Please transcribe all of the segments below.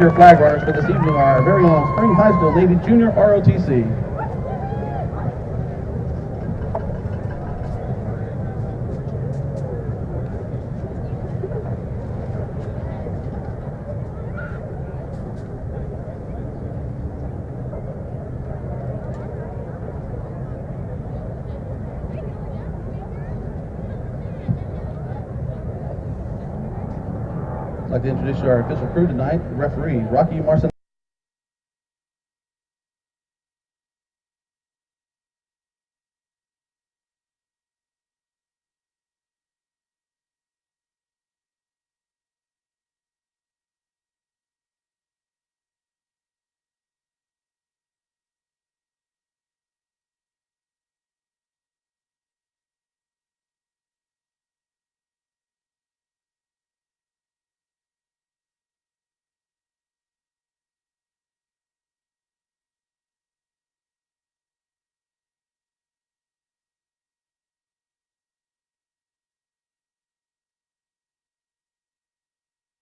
Your flag runners for this evening are our very own Spring High School Navy Junior ROTC. I'd like to introduce you to our official crew tonight. Referee, Rocky Marcin.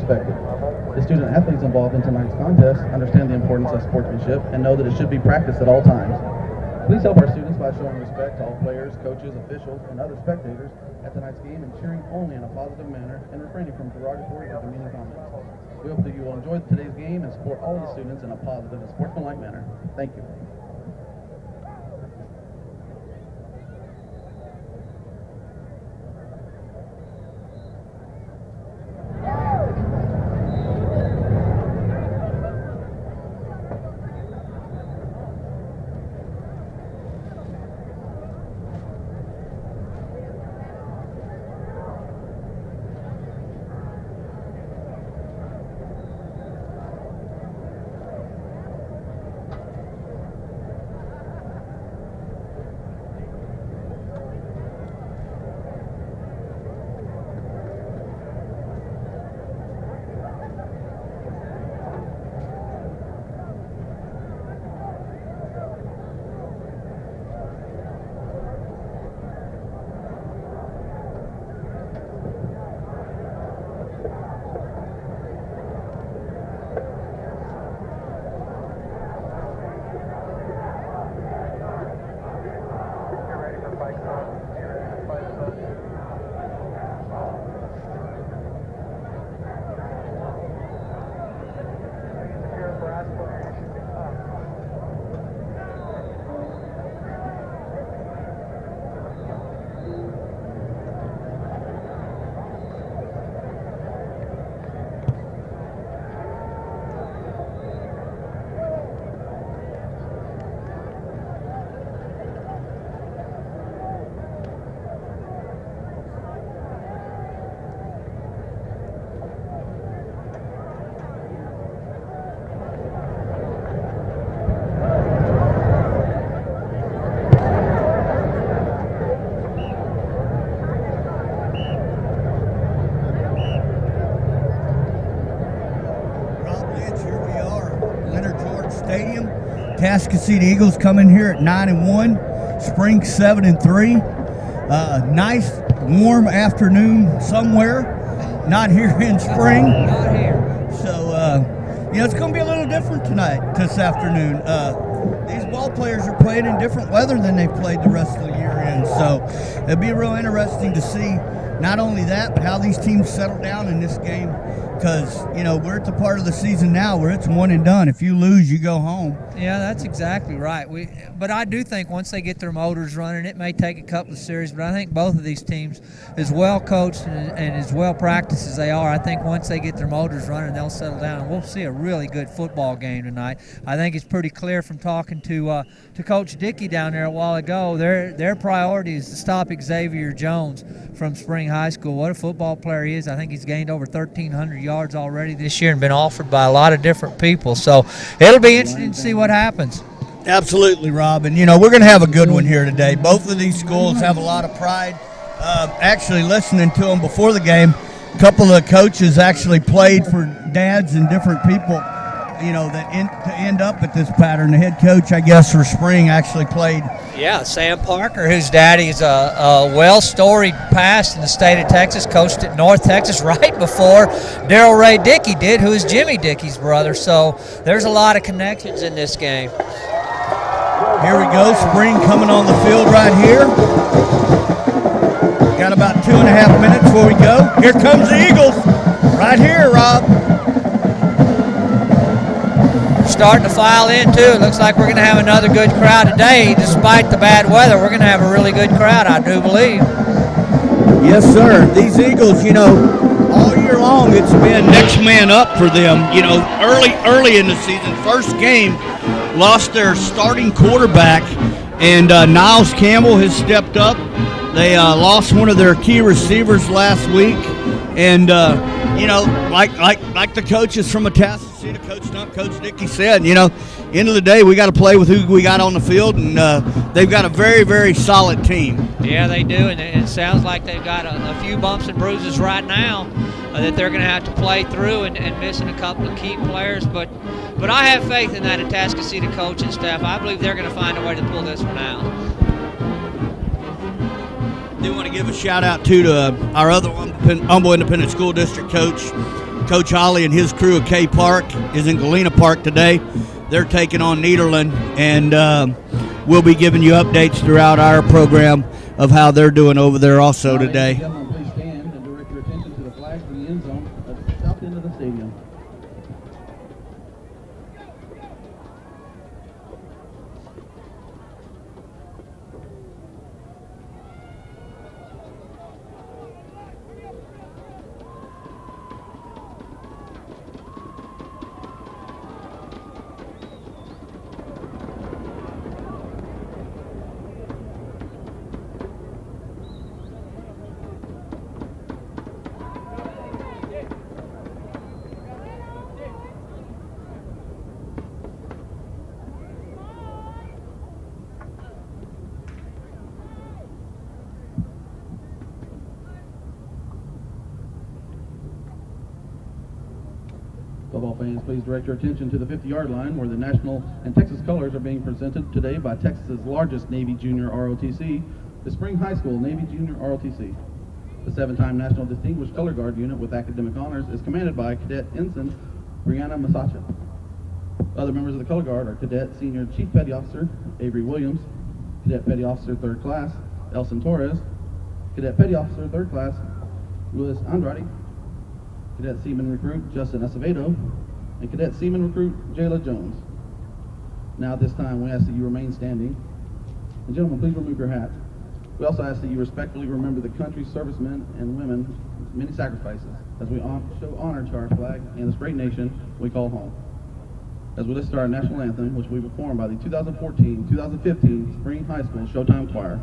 The student athletes involved in tonight's contest understand the importance of sportsmanship and know that it should be practiced at all times. Please help our students by showing respect to all players, coaches, officials, and other spectators at tonight's game and cheering only in a positive manner and refraining from derogatory or demeaning comments. We hope that you will enjoy today's game and support all of the students in a positive and sportsmanlike manner. Thank you. Atascocita Eagles coming here at 9-1, Spring 7-3. Nice warm afternoon somewhere, not here in Spring. Not here. So it's going to be a little different tonight, this afternoon. These ball players are playing in different weather than they've played the rest of the year in. So it'll be real interesting to see not only that, but how these teams settle down in this game. Because, we're at the part of the season now where it's one and done. If you lose, you go home. Yeah, that's exactly right. But I do think once they get their motors running, it may take a couple of series, but I think both of these teams, as well coached and as well practiced as they are, I think once they get their motors running, they'll settle down, and we'll see a really good football game tonight. I think it's pretty clear from talking to Coach Dickey down there a while ago, their priority is to stop Xavier Jones from Spring High School. What a football player he is. I think he's gained over 1,300 yards already this year and been offered by a lot of different people. So it'll be interesting to see what happens. Absolutely, Rob. And, we're going to have a good one here today. Both of these schools have a lot of pride. Actually, listening to them before the game, a couple of coaches actually played for dads and different people to end up at this pattern. The head coach, I guess, for spring actually played. Yeah, Sam Parker, whose daddy's a well-storied past in the state of Texas, coached at North Texas right before Darrell Ray Dickey did, who is Jimmy Dickey's brother. So there's a lot of connections in this game. Here we go, spring coming on the field right here. Got about 2.5 minutes before we go. Here comes the Eagles, right here, Rob. Starting to file in too. It looks like we're going to have another good crowd today. Despite the bad weather, we're going to have a really good crowd, I do believe. Yes, sir. These Eagles, all year long it's been next man up for them. Early in the season, first game, lost their starting quarterback, and Niles Campbell has stepped up. They lost one of their key receivers last week, and like the coaches from Atascocita, Coach Stump, Coach Dickey said, end of the day, we got to play with who we got on the field, and they've got a very, very solid team. Yeah, they do, and it sounds like they've got a few bumps and bruises right now that they're going to have to play through, and missing a couple of key players. But I have faith in that Atascocita coaching staff. I believe they're going to find a way to pull this one out. I do want to give a shout out to our other Humble Independent School District coach, Coach Holly, and his crew at K Park is in Galena Park today. They're taking on Nederland, and we'll be giving you updates throughout our program of how they're doing over there also today. Please stand and direct your attention to the flag for the end zone at the south end of the stadium. Football fans, please direct your attention to the 50-yard line where the national and Texas colors are being presented today by Texas's largest Navy Junior ROTC, the Spring High School Navy Junior ROTC. The 7-time National Distinguished Color Guard Unit with academic honors is commanded by Cadet Ensign Brianna Masacha. Other members of the Color Guard are Cadet Senior Chief Petty Officer Avery Williams, Cadet Petty Officer 3rd Class Elson Torres, Cadet Petty Officer 3rd Class Luis Andrade, Cadet Seaman Recruit Justin Acevedo, and Cadet Seaman Recruit Jayla Jones. Now at this time, we ask that you remain standing. And gentlemen, please remove your hat. We also ask that you respectfully remember the country's servicemen and women's many sacrifices as we show honor to our flag and this great nation we call home. As we listen to our national anthem, which will be performed by the 2014-2015 Spring High School Showtime Choir.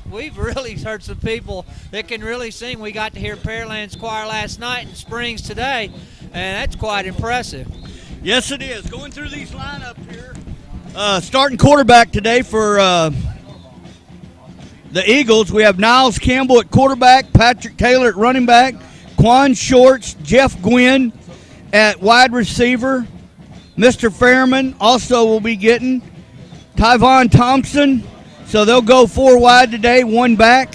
We've really heard some people that can really sing. We got to hear Pearland's choir last night and Springs today, and that's quite impressive. Yes, it is. Going through these lineups here. Starting quarterback today for the Eagles, we have Niles Campbell at quarterback, Patrick Taylor at running back, Quan Shorts, Jeff Gwynn at wide receiver. Mr. Fairman also will be getting Tyvon Thompson, So they'll go 4 wide today, 1 back.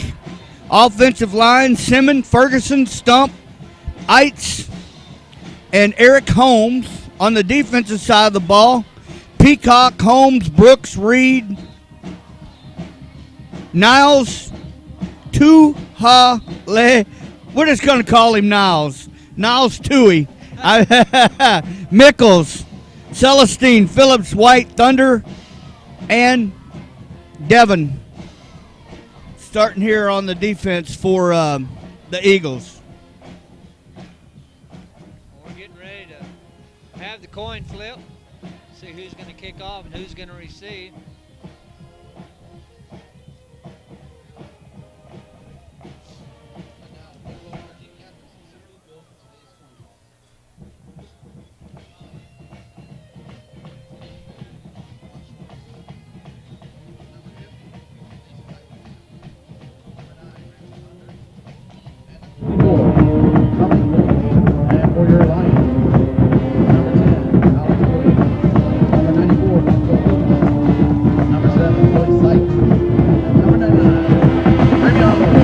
Offensive line, Simmons, Ferguson, Stump, Eitz, and Eric Holmes. On the defensive side of the ball, Peacock, Holmes, Brooks, Reed, Niles, Tuhale. We're just going to call him Niles. Niles Toohey. Mickles, Celestine, Phillips, White, Thunder, and Devon. Starting here on the defense for the Eagles. We're getting ready to have the coin flip. See who's going to kick off and who's going to receive. And for your Lions, number 10, Alex Williams. Number 94, number 7, Lloyd Sykes. And number 99, Ravion Lewis.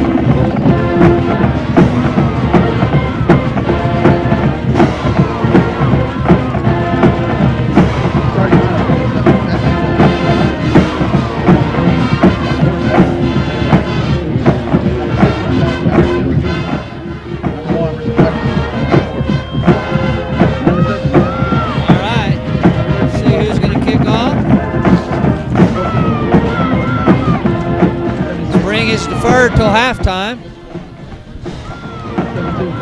Starting deferred till halftime.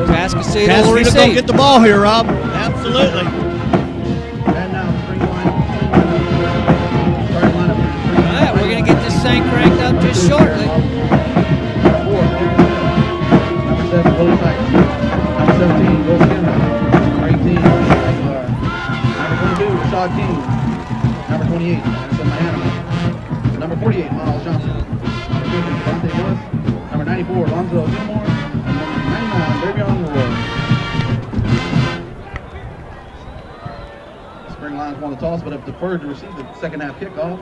Atascocita will receive. Go get the ball here, Rob. Absolutely. And now spring line. Starting lineup. All right, we're going to get this thing cranked up just shortly. Number 4, number 7, Willie Sykes. Number 17, Will Skinner. Number 18, Aguilar. Number 22, Rashad King. Number 28, Anderson Mahanaman. Number 48, Miles Johnson. Number 50, Devontae Lewis. Number 94, Lonzo Gilmore. And number 99, Ravion Lewis. Spring Lions won the toss, but have deferred to receive the second half kickoff.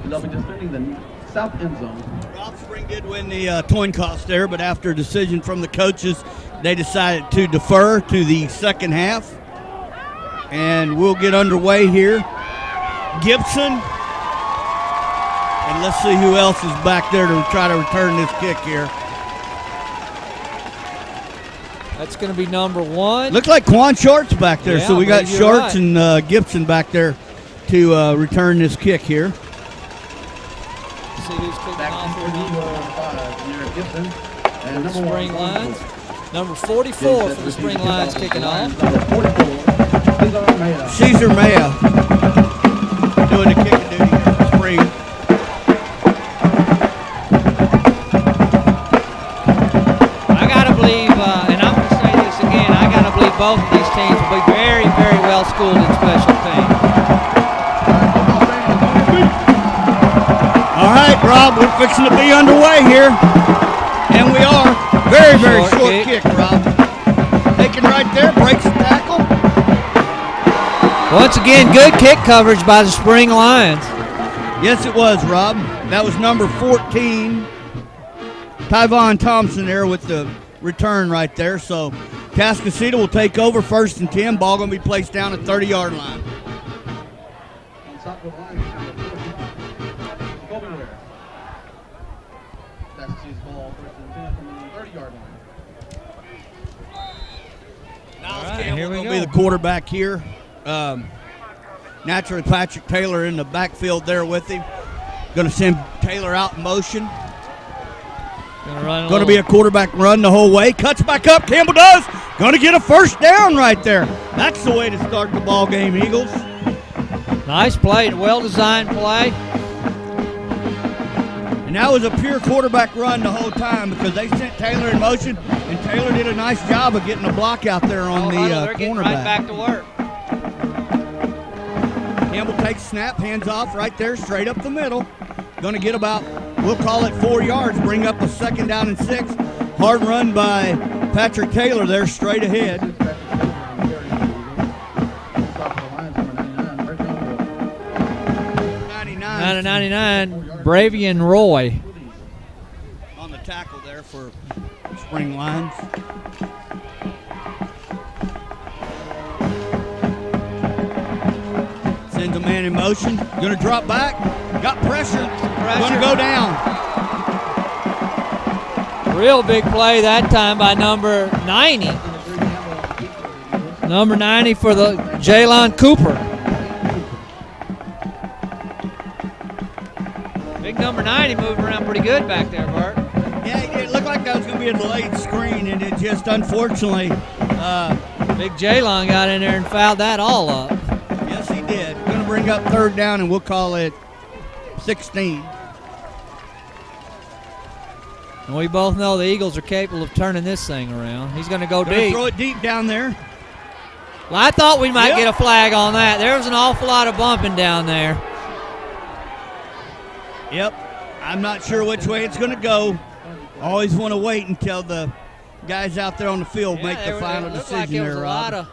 And they'll be defending the south end zone. Rob Spring did win the coin toss there, but after a decision from the coaches, they decided to defer to the second half. And we'll get underway here. Gibson. And let's see who else is back there to try to return this kick here. That's going to be number 1. Looks like Quan Short's back there, Yeah, so we got you're Shorts right. and Gibson back there to return this kick here. See who's kicking Back off in for 5, Garrett Gibson. And the number Spring 1, Lions. Number 44 for the Spring Lions kicking off. Number 44, Cesar Maya. Caesar Maya doing the kicking duty here for Spring. I got to believe, and I'm going to say this again, I got to believe both of these teams will be very, very well schooled in special teams. All right, Rob, we're fixing to be underway here. And we are. Very, very short kick, Rob. Taken right there, breaks the tackle. Once again, good kick coverage by the Spring Lions. Yes, it was, Rob. That was number 14. Tyvon Thompson there with the return right there. So Atascocita will take over 1st and 10. Ball going to be placed down at 30-yard line. On top of the line, Kobe Ware. That's his ball, 1st and 10 from the 30-yard line. Niles right, Campbell here we will go. be the quarterback here. Naturally, Patrick Taylor in the backfield there with him. Going to send Taylor out in motion. Going to be a quarterback run the whole way. Cuts back up. Campbell does. Going to get a first down right there. That's the way to start the ball game, Eagles. Nice play, well-designed play. And that was a pure quarterback run the whole time because they sent Taylor in motion, and Taylor did a nice job of getting a block out there on the They're getting right cornerback. back to work. Campbell takes snap, hands off right there, straight up the middle. Going to get about, we'll call it 4 yards, bring up a 2nd down and 6. Hard run by Patrick Taylor there, straight ahead. 9 of 99. Bravian Roy. On the tackle there for Spring Lions. Sends a man in motion. Going to drop back. Got pressure. Going to go down. Real big play that time by number 90. Number 90 for the Jalon Cooper. Big number 90 moving around pretty good back there, Bart. Yeah, it looked like that was going to be a delayed screen, and it just unfortunately. Big Jalon got in there and fouled that all up. Yes, he did. Going to bring up third down, and we'll call it 16. And we both know the Eagles are capable of turning this thing around. He's going to go deep. Throw it deep down there. Well, I thought we might get a flag on that. There was an awful lot of bumping down there. Yep. I'm not sure which way it's going to go. Always want to wait until the guys out there on the field make the final decision like there was there, a Rob. lot of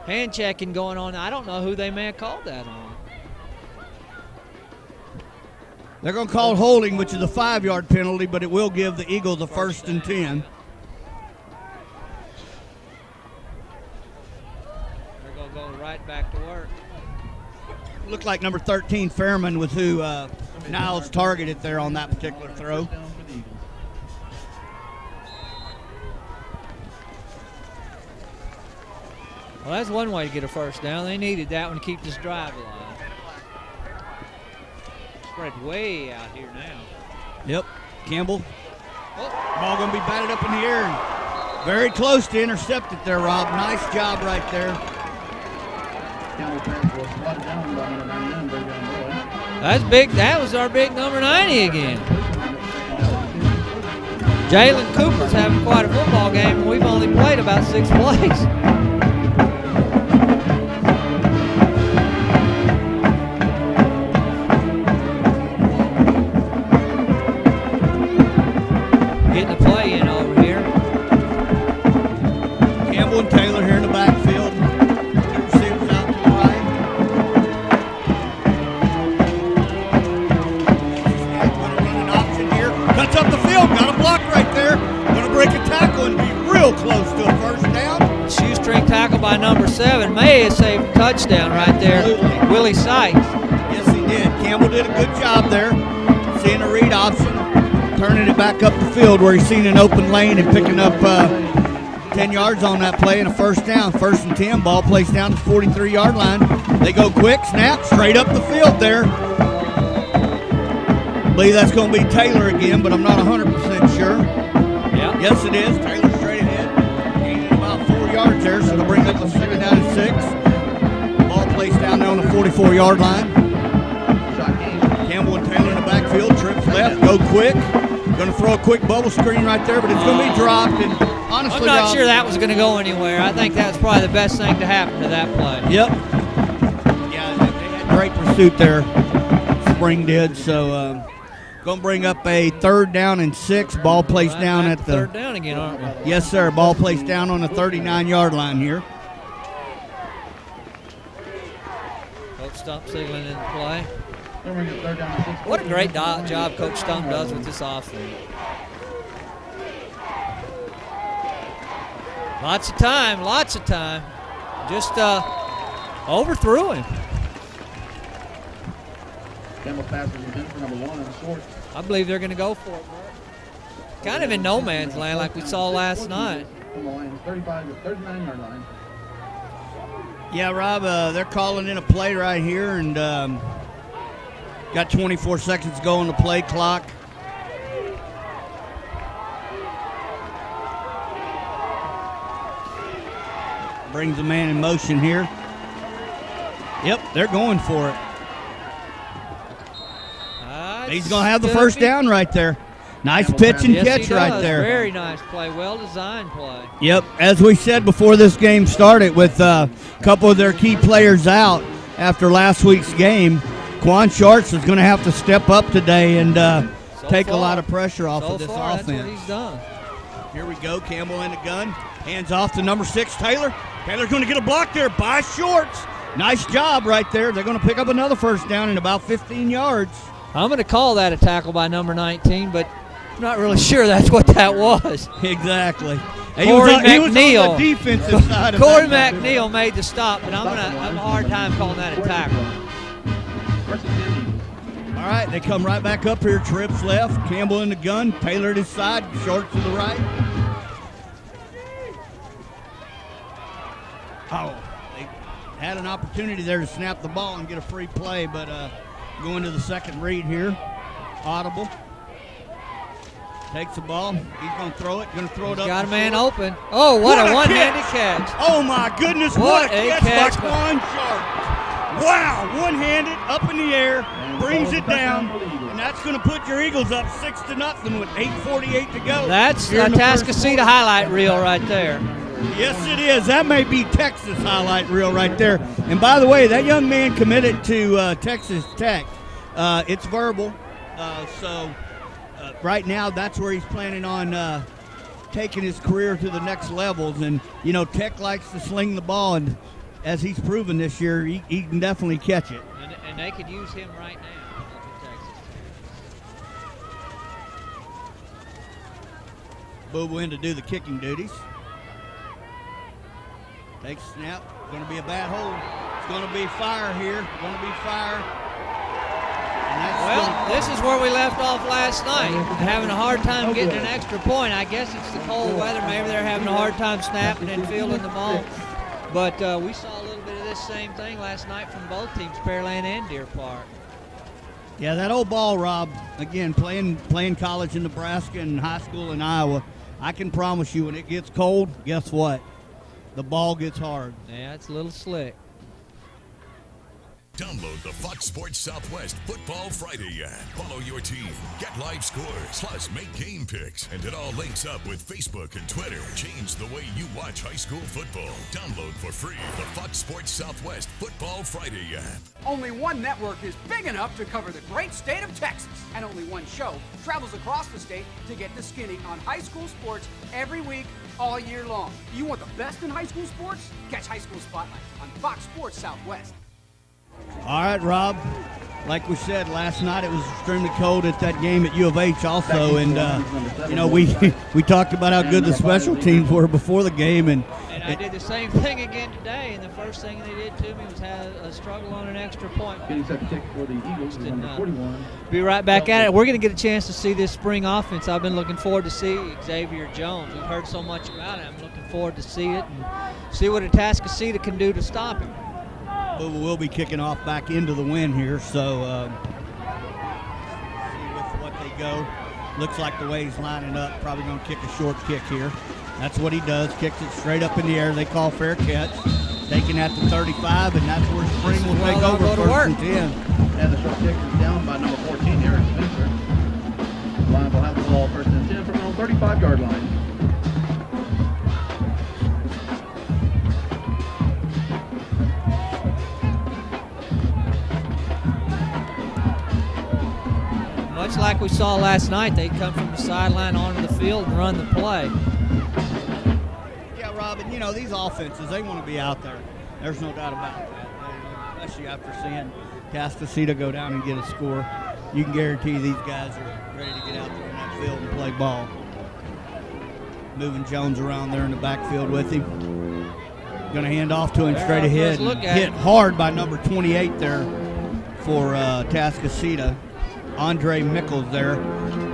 hand checking going on. I don't know who they may have called that on. They're going to call holding, which is a 5-yard penalty, but it will give the Eagles a 1st and 10. They're going to go right back to work. Looked like number 13, Fairman, was who Niles targeted there on that particular throw. Well, that's one way to get a first down. They needed that one to keep this drive alive. Spread way out here now. Yep. Campbell. Ball going to be batted up in the air. Very close to intercept it there, Rob. Nice job right there. That's big. That was our big number 90 again. Jalon Cooper's having quite a football game, and we've only played about 6 plays. Getting a play in over here. Campbell and Taylor here in the backfield. Two receivers out to the right. Going to run an option here. Cuts up the field. Got a block right there. Going to break a tackle and be real close to a first down. Shoestring tackle by number 7. May have saved a touchdown right there. Absolutely. Willie Sykes. Yes, he did. Campbell did a good job there. Seeing a read option. Turning it back up the field where he's seen an open lane and picking up 10 yards on that play and a first down. 1st and 10. Ball placed down to the 43-yard line. They go quick. Snap. Straight up the field there. I believe that's going to be Taylor again, but I'm not 100% sure. Yeah. Yes, it is. Taylor straight ahead. Gaining about 4 yards there, so they'll bring up a 2nd down and 6. Ball placed down there on the 44-yard line. Campbell and Taylor in the backfield. Trips left. Go quick. Going to throw a quick bubble screen right there, but it's going to be dropped. And honestly, I'm not sure that was going to go anywhere. I think that's probably the best thing to happen to that play. Yep. Yeah, they had great pursuit there. Spring did. So going to bring up a 3rd down and 6. Ball placed down at the 3rd down again, aren't we? Yes, sir. Ball placed down on the 39-yard line here. Coach Stump signaling in the play. What a great job Coach Stump does with this offense. Lots of time. Just overthrew him. Campbell passes again for number 1 and short. I believe they're going to go for it, Bert. Kind of in no man's land like we saw last night. From the line, 39-yard line. Yeah, Rob, they're calling in a play right here, and got 24 seconds to go on the play clock. Brings the man in motion here. Yep, they're going for it. He's going to have the first down right there. Nice pitch and catch right there. Very nice play. Well-designed play. Yep, as we said before this game started, with a couple of their key players out after last week's game, Quan Shorts is going to have to step up today and take a lot of pressure off of this offense. That's what he's done. Here we go, Campbell in the gun. Hands off to number 6, Taylor. Taylor's going to get a block there by Shorts. Nice job right there. They're going to pick up another first down in about 15 yards. I'm going to call that a tackle by number 19, but I'm not really sure that's what that was. Exactly. Corey He was on McNeil. the defensive side of Corey that. McNeil made the stop, but I'm a hard time calling that a tackle. All right, they come right back up here. Trips left, Campbell in the gun, Taylor to his side, short to the right. Oh, they had an opportunity there to snap the ball and get a free play, but going to the second read here. Audible. Takes the ball. He's going to throw it. Going to throw it up. Got a man open. Oh, what a one-handed catch. Oh, my goodness. What a catch by Quan Sharp. Wow, one-handed, up in the air, brings it down, and that's going to put your Eagles up 6-0 with 8:48 to go. That's a Atascocita highlight reel right there. Yes, it is. That may be Texas highlight reel right there. And by the way, that young man committed to Texas Tech. It's verbal, so right now that's where he's planning on taking his career to the next levels. And, you know, Tech likes to sling the ball, and as he's proven this year, he can definitely catch it. And they could use him right now up in Texas. Bobo in to do the kicking duties. Takes a snap. Going to be a bad hold. It's going to be fire here. Going to be fire. Well, this is where we left off last night, having a hard time getting an extra point. I guess it's the cold weather. Maybe they're having a hard time snapping and fielding the ball. But we saw a little bit of this same thing last night from both teams, Pearland and Deer Park. Yeah, that old ball, Rob, again, playing college in Nebraska and high school in Iowa, I can promise you when it gets cold, guess what? The ball gets hard. Yeah, it's a little slick. Download the Fox Sports Southwest Football Friday app. Follow your team, get live scores, plus make game picks. And it all links up with Facebook and Twitter. Change the way you watch high school football. Download for free the Fox Sports Southwest Football Friday app. Only one network is big enough to cover the great state of Texas. And only one show travels across the state to get the skinny on high school sports every week, all year long. You want the best in high school sports? Catch High School Spotlight on Fox Sports Southwest. All right, Rob. Like we said last night, it was extremely cold at that game at U of H also, and you know we talked about how good the special teams were before the game, and I did the same thing again today. And the first thing they did to me was have a struggle on an extra point. Getting set to kick for the Eagles is number 41. Be right back at it. We're going to get a chance to see this spring offense. I've been looking forward to see Xavier Jones. We've heard so much about it. I'm looking forward to see it and see what Atascocita can do to stop him. We'll be kicking off back into the wind here, so see with what they go. Looks like the way he's lining up, probably going to kick a short kick here. That's what he does, kicks it straight up in the air. They call fair catch. Taken at the 35, and that's where Spring will take over first and 10. And the short kick is down by number 14, Eric Spencer. Lions will have the ball first and 10 from the 35-yard line. Much like we saw last night, they come from the sideline onto the field and run the play. Yeah, Robin, you know, these offenses, they want to be out there. There's no doubt about that. Especially after seeing Atascocita go down and get a score. You can guarantee these guys are ready to get out there in that field and play ball. Moving Jones around there in the backfield with him. Going to hand off to him straight ahead. Hit hard by number 28 there for Atascocita. Andre Mickles there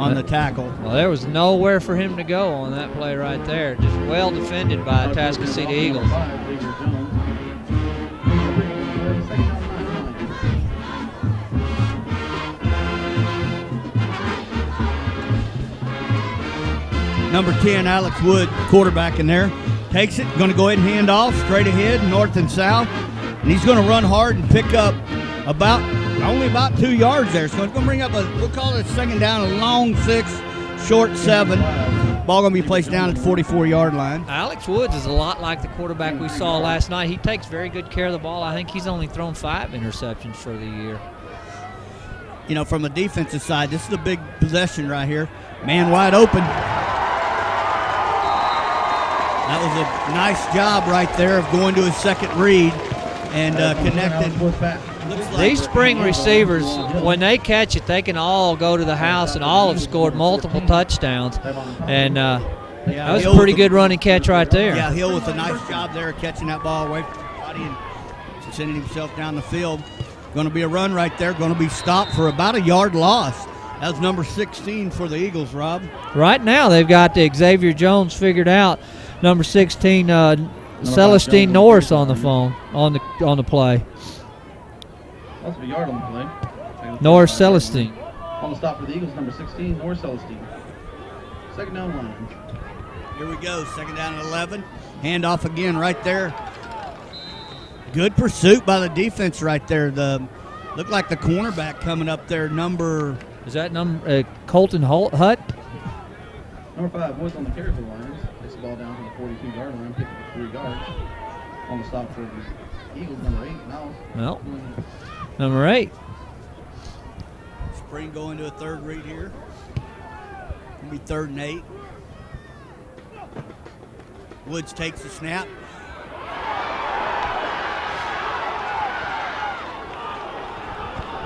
on the tackle. Well, there was nowhere for him to go on that play right there. Just well defended by Atascocita Eagles. Number 10, Alex Wood, quarterback in there. Takes it, going to go ahead and hand off straight ahead, north and south. And he's going to run hard and pick up only about 2 yards there. So it's going to bring up we'll call it a second down, a long 6, short 7. Ball going to be placed down at the 44-yard line. Alex Woods is a lot like the quarterback we saw last night. He takes very good care of the ball. I think he's only thrown 5 interceptions for the year. You know, from the defensive side, this is a big possession right here. Man wide open. That was a nice job right there of going to his second read and connected. Looks These spring receivers, when they catch it, they can all go to the house, and all have scored multiple touchdowns. And that was a pretty good running catch right there. Yeah, Hill with a nice job there catching that ball away from the body and sending himself down the field. Going to be a run right there. Going to be stopped for about a yard loss. That's number 16 for the Eagles, Rob. Right now they've got the Xavier Jones figured out. Number 16, Celestine Norris on the phone on the play. That's a yard on the play. Norris Celestine. On the stop for the Eagles, number 16, Norris Celestine. Second down, Lions. Here we go, second down and 11. Handoff again right there. Good pursuit by the defense right there. Looked like the cornerback coming up there, number... Is that number Colton Hutt? Number 5, Woods on the carry for the Lions. Takes the ball down to the 42-yard line, picks up 3 yards. On the stop for the Eagles, number 8, Miles. No. Number 8. Spring going to a third read here. It'll be 3rd and 8. Woods takes the snap.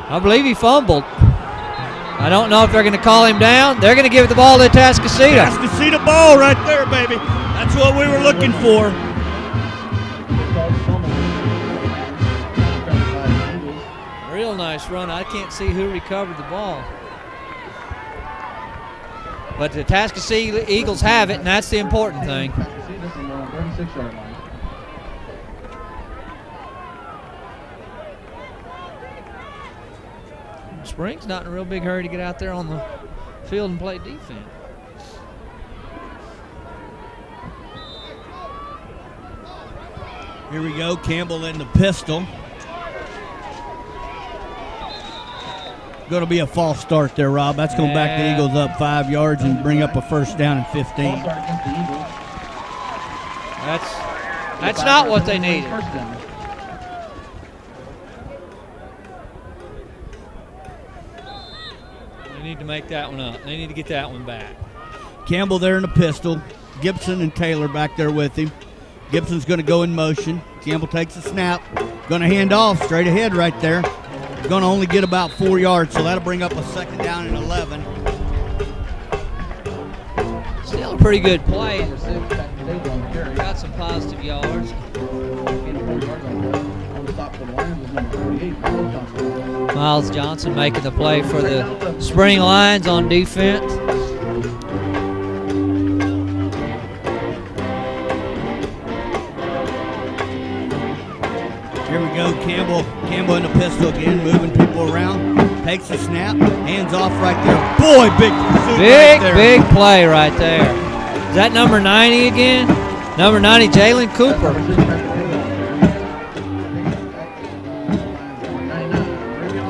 I believe he fumbled. I don't know if they're going to call him down. They're going to give the ball to Atascocita. Atascocita ball right there, baby. That's what we were looking for. Real nice run. I can't see who recovered the ball. But the Atascocita Eagles have it, and that's the important thing. Atascocita from the 36-yard line. Spring's not in a real big hurry to get out there on the field and play defense. Here we go, Campbell in the pistol. Going to be a false start there, Rob. That's going to back the Eagles up 5 yards and bring up a first down and 15. That's not what they needed. They need to make that one up. They need to get that one back. Campbell there in the pistol. Gibson and Taylor back there with him. Gibson's going to go in motion. Campbell takes a snap. Going to hand off straight ahead right there. Going to only get about 4 yards, so that'll bring up a second down and 11. Still a pretty good play. Got some positive yards. Miles Johnson making the play for the Spring Lions on defense. Here we go, Campbell in the pistol again, moving people around. Takes a snap, hands off right there. Boy, big pursuit right there. Big play right there. Is that number 90 again? Number 90, Jalen Cooper. Number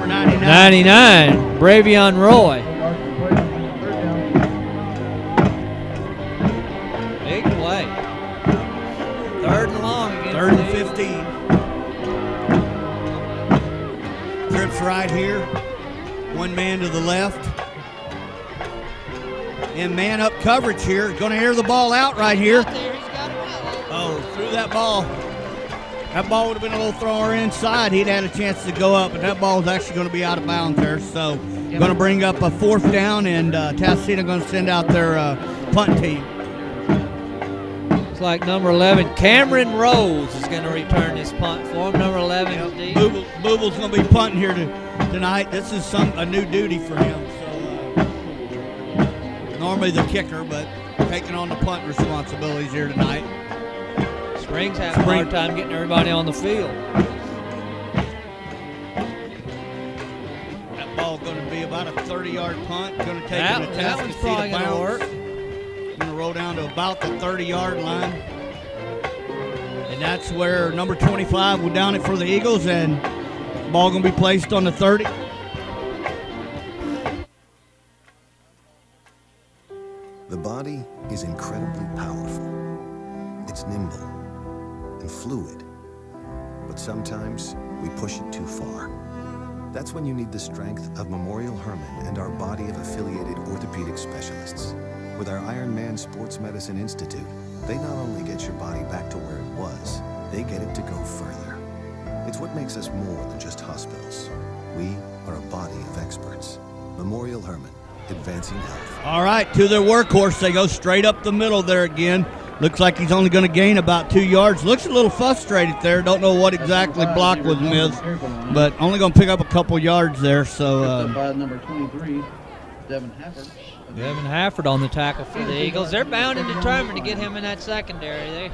99. 99, Bravion Roy. Big play. 3rd and long again. 3rd and 15. Trips right here. One man to the left. And man up coverage here. Going to air the ball out right here. Oh, threw that ball. That ball would have been a little thrower inside. He'd had a chance to go up, but that ball is actually going to be out of bounds there. So going to bring up a 4th down, and Atascocita going to send out their punt team. Looks like number 11, Cameron Rose, is going to return this punt for him. Number 11 is deep. Booble's going to be punting here tonight. This is a new duty for him. So normally the kicker, but taking on the punt responsibilities here tonight. Spring's having a hard time getting everybody on the field. That ball's going to be about a 30-yard punt. Going to take an Atascocita that one's probably going to work. Going to roll down to about the 30-yard line. And that's where number 25 will down it for the Eagles, and the ball going to be placed on the 30. The body is incredibly powerful. It's nimble and fluid, but sometimes we push it too far. That's when you need the strength of Memorial Hermann and our body of affiliated orthopedic specialists. With our Iron Man Sports Medicine Institute, they not only get your body back to where it was, they get it to go further. It's what makes us more than just hospitals. We are a body of experts. Memorial Hermann, advancing health. All right, to their workhorse. They go straight up the middle there again. Looks like he's only going to gain about 2 yards. Looks a little frustrated there. Don't know what exactly block was missed, but only going to pick up a couple yards there. So number 23, Devin Hafford. Devin Hafford on the tackle for the Eagles. They're bound and determined to get him in that secondary.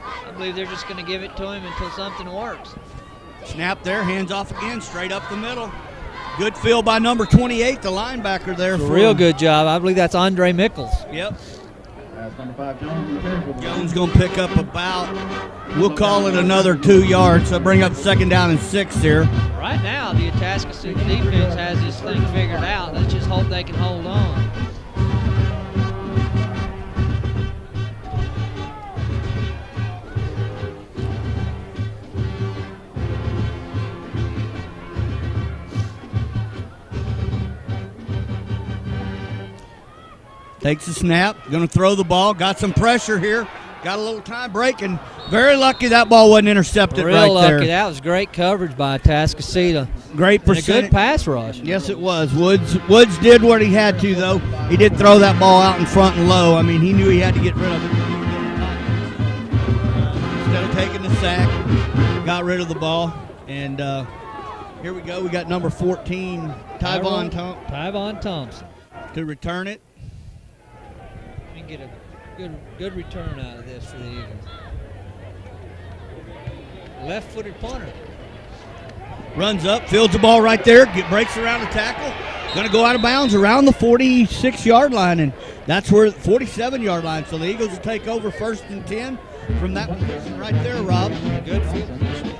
I believe they're just going to give it to him until something works. Snap there, hands off again, straight up the middle. Good field by number 28, the linebacker there. Real good job. I believe that's Andre Mickles. Yep. That's number 5, Jones. Jones going to pick up about, we'll call it another 2 yards. So bring up 2nd down and 6 here. Right now, the Atascocita defense has this thing figured out. Let's just hope they can hold on. Takes the snap, going to throw the ball, got some pressure here, got a little time break, and very lucky that ball wasn't intercepted right there. Real lucky. That was great coverage by Atascocita. Great percentage. And a good pass rush. Yes, it was. Woods did what he had to, though. He did throw that ball out in front and low. I mean, he knew he had to get rid of it. Instead of taking the sack, got rid of the ball. And here we go. We got number 14, Tyvon Thompson. To return it. Get a good return out of this for the Eagles. Left-footed punter. Runs up, fields the ball right there, breaks around the tackle. Going to go out of bounds around the 46-yard line, and that's where 47-yard line. So the Eagles will take over 1st and 10 from that position right there, Rob. Good field position.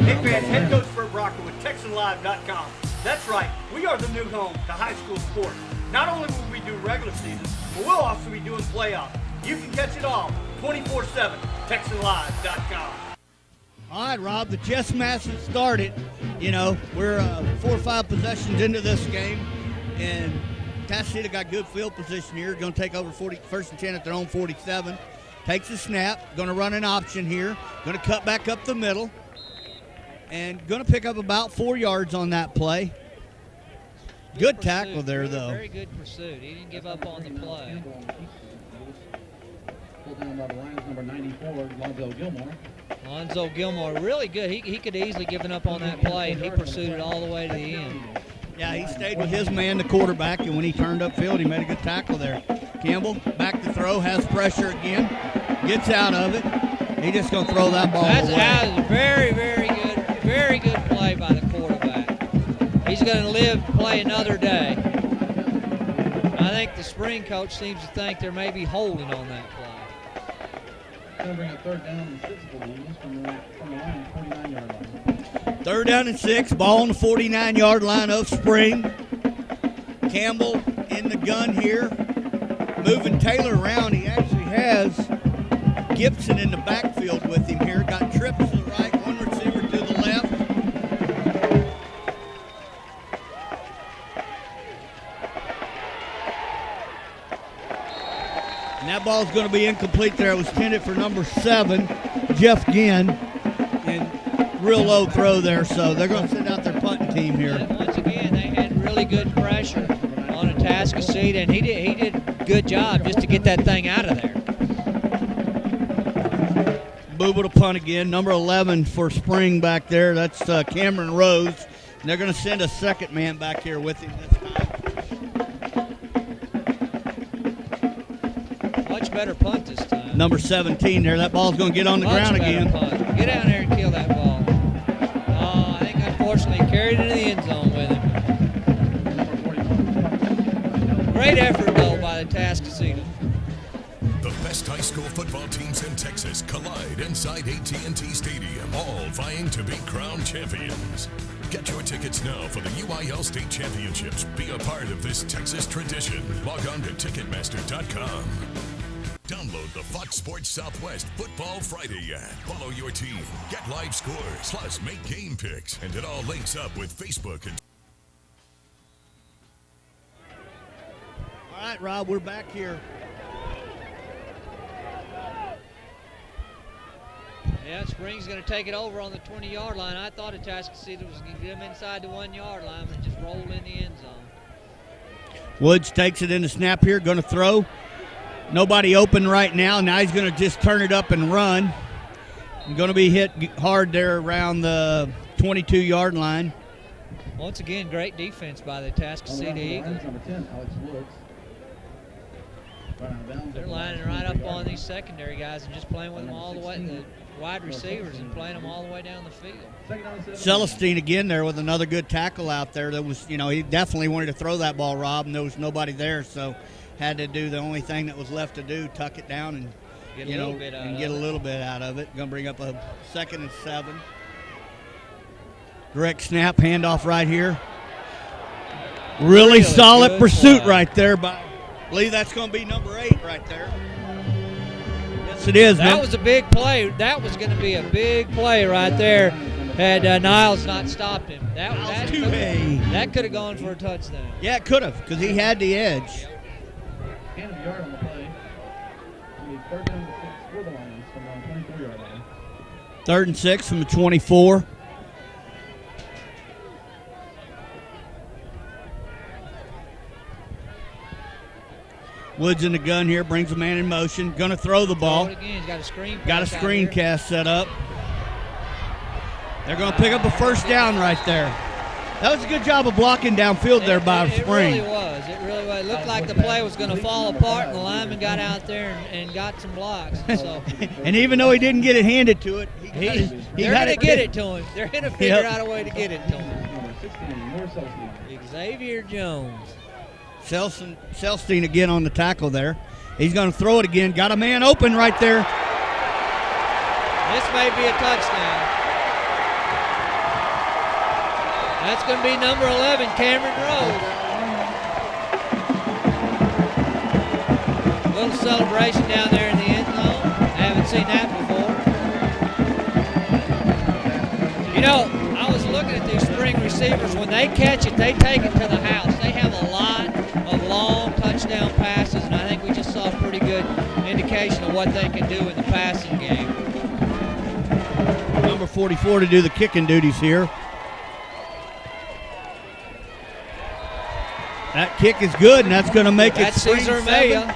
Hey fans, head coach Bert Brocker with TexanLive.com. That's right, we are the new home to high school sports. Not only will we do regular season, but we'll also be doing playoffs. You can catch it all 24/7, TexanLive.com. All right, Rob, the chess match has started. You know, we're 4 or 5 possessions into this game, and Atascocita got good field position here. Going to take over 1st and 10 at their own 47. Takes a snap, going to run an option here. Going to cut back up the middle, and going to pick up about 4 yards on that play. Good tackle there, though. Very good pursuit. He didn't give up on the play. Pulled down by the Lions, number 94, Lonzo Gilmore, really good. He could have easily given up on that play, and he pursued it all the way to the end. Yeah, he stayed with his man, the quarterback, and when he turned upfield, he made a good tackle there. Campbell, back to throw, has pressure again, gets out of it. He's just going to throw that ball away. That was very good play by the quarterback. He's going to play another day. I think the spring coach seems to think there may be holding on that play. Going to bring a 3rd down and 6 for the Eagles from the line, 49-yard line. 3rd down and 6, ball on the 49-yard line of Spring. Campbell in the gun here, moving Taylor around. He actually has Gibson in the backfield with him here. Got trips to the right, one receiver to the left. And that ball's going to be incomplete there. It was intended for number 7, Jeff Ginn. And real low throw there, so they're going to send out their punting team here. And once again, they had really good pressure on Atascocita, and he did a good job just to get that thing out of there. Booble to punt again. Number 11 for Spring back there. That's Cameron Rose. And they're going to send a 2nd man back here with him this time. Much better punt this time. Number 17 there. That ball's going to get on the ground again. Punt. Get down there and kill that ball. Oh, I think unfortunately he carried it into the end zone with him. Great effort though by the Atascocita. The best high school football teams in Texas collide inside AT&T Stadium, all vying to be crowned champions. Get your tickets now for the UIL State Championships. Be a part of this Texas tradition. Log on to Ticketmaster.com. Download the Fox Sports Southwest Football Friday app. Follow your team, get live scores, plus make game picks. And it all links up with Facebook and... All right, Rob, we're back here. Yeah, Spring's going to take it over on the 20-yard line. I thought Atascocita was going to get him inside the 1-yard line, but just rolled in the end zone. Woods takes it in the snap here, going to throw. Nobody open right now. Now he's going to just turn it up and run. Going to be hit hard there around the 22-yard line. Once again, great defense by the Atascocita Eagles. Number 10, Alex Woods. They're lining right up on these secondary guys and just playing with them all the way, the wide receivers, and playing them all the way down the field. Celestine again there with another good tackle out there. That was, he definitely wanted to throw that ball, Rob, and there was nobody there, so had to do the only thing that was left to do, tuck it down and get a little bit out of it. Going to bring up a 2nd and 7. Direct snap, handoff right here. Really solid pursuit right there by. I believe that's going to be number 8 right there. Yes, it is. That was a big play. That was going to be a big play right there had Niles not stopped him. That could have gone for a touchdown. Yeah, it could have because he had the edge. Gain of a yard on the play. We need 3rd down and 6 for the Lions from the 24-yard line. 3rd and 6 from the 24. Woods in the gun here, brings a man in motion. Going to throw the ball. He's got a screencast set up. They're going to pick up a first down right there. That was a good job of blocking downfield there by Spring. It really was. It looked like the play was going to fall apart, and the lineman got out there and got some blocks. So. And even though he didn't get it handed to it, they're going to get it to him. They're going to figure out a way to get it to him. Xavier Jones. Celestine again on the tackle there. He's going to throw it again. Got a man open right there. This may be a touchdown. That's going to be number 11, Cameron Rose. A little celebration down there in the end zone. I haven't seen that before. I was looking at these Spring receivers. When they catch it, they take it to the house. They have a lot of long touchdown passes, and I think we just saw a pretty good indication of what they can do in the passing game. Number 44 to do the kicking duties here. That kick is good, and that's going to make it Spring 7.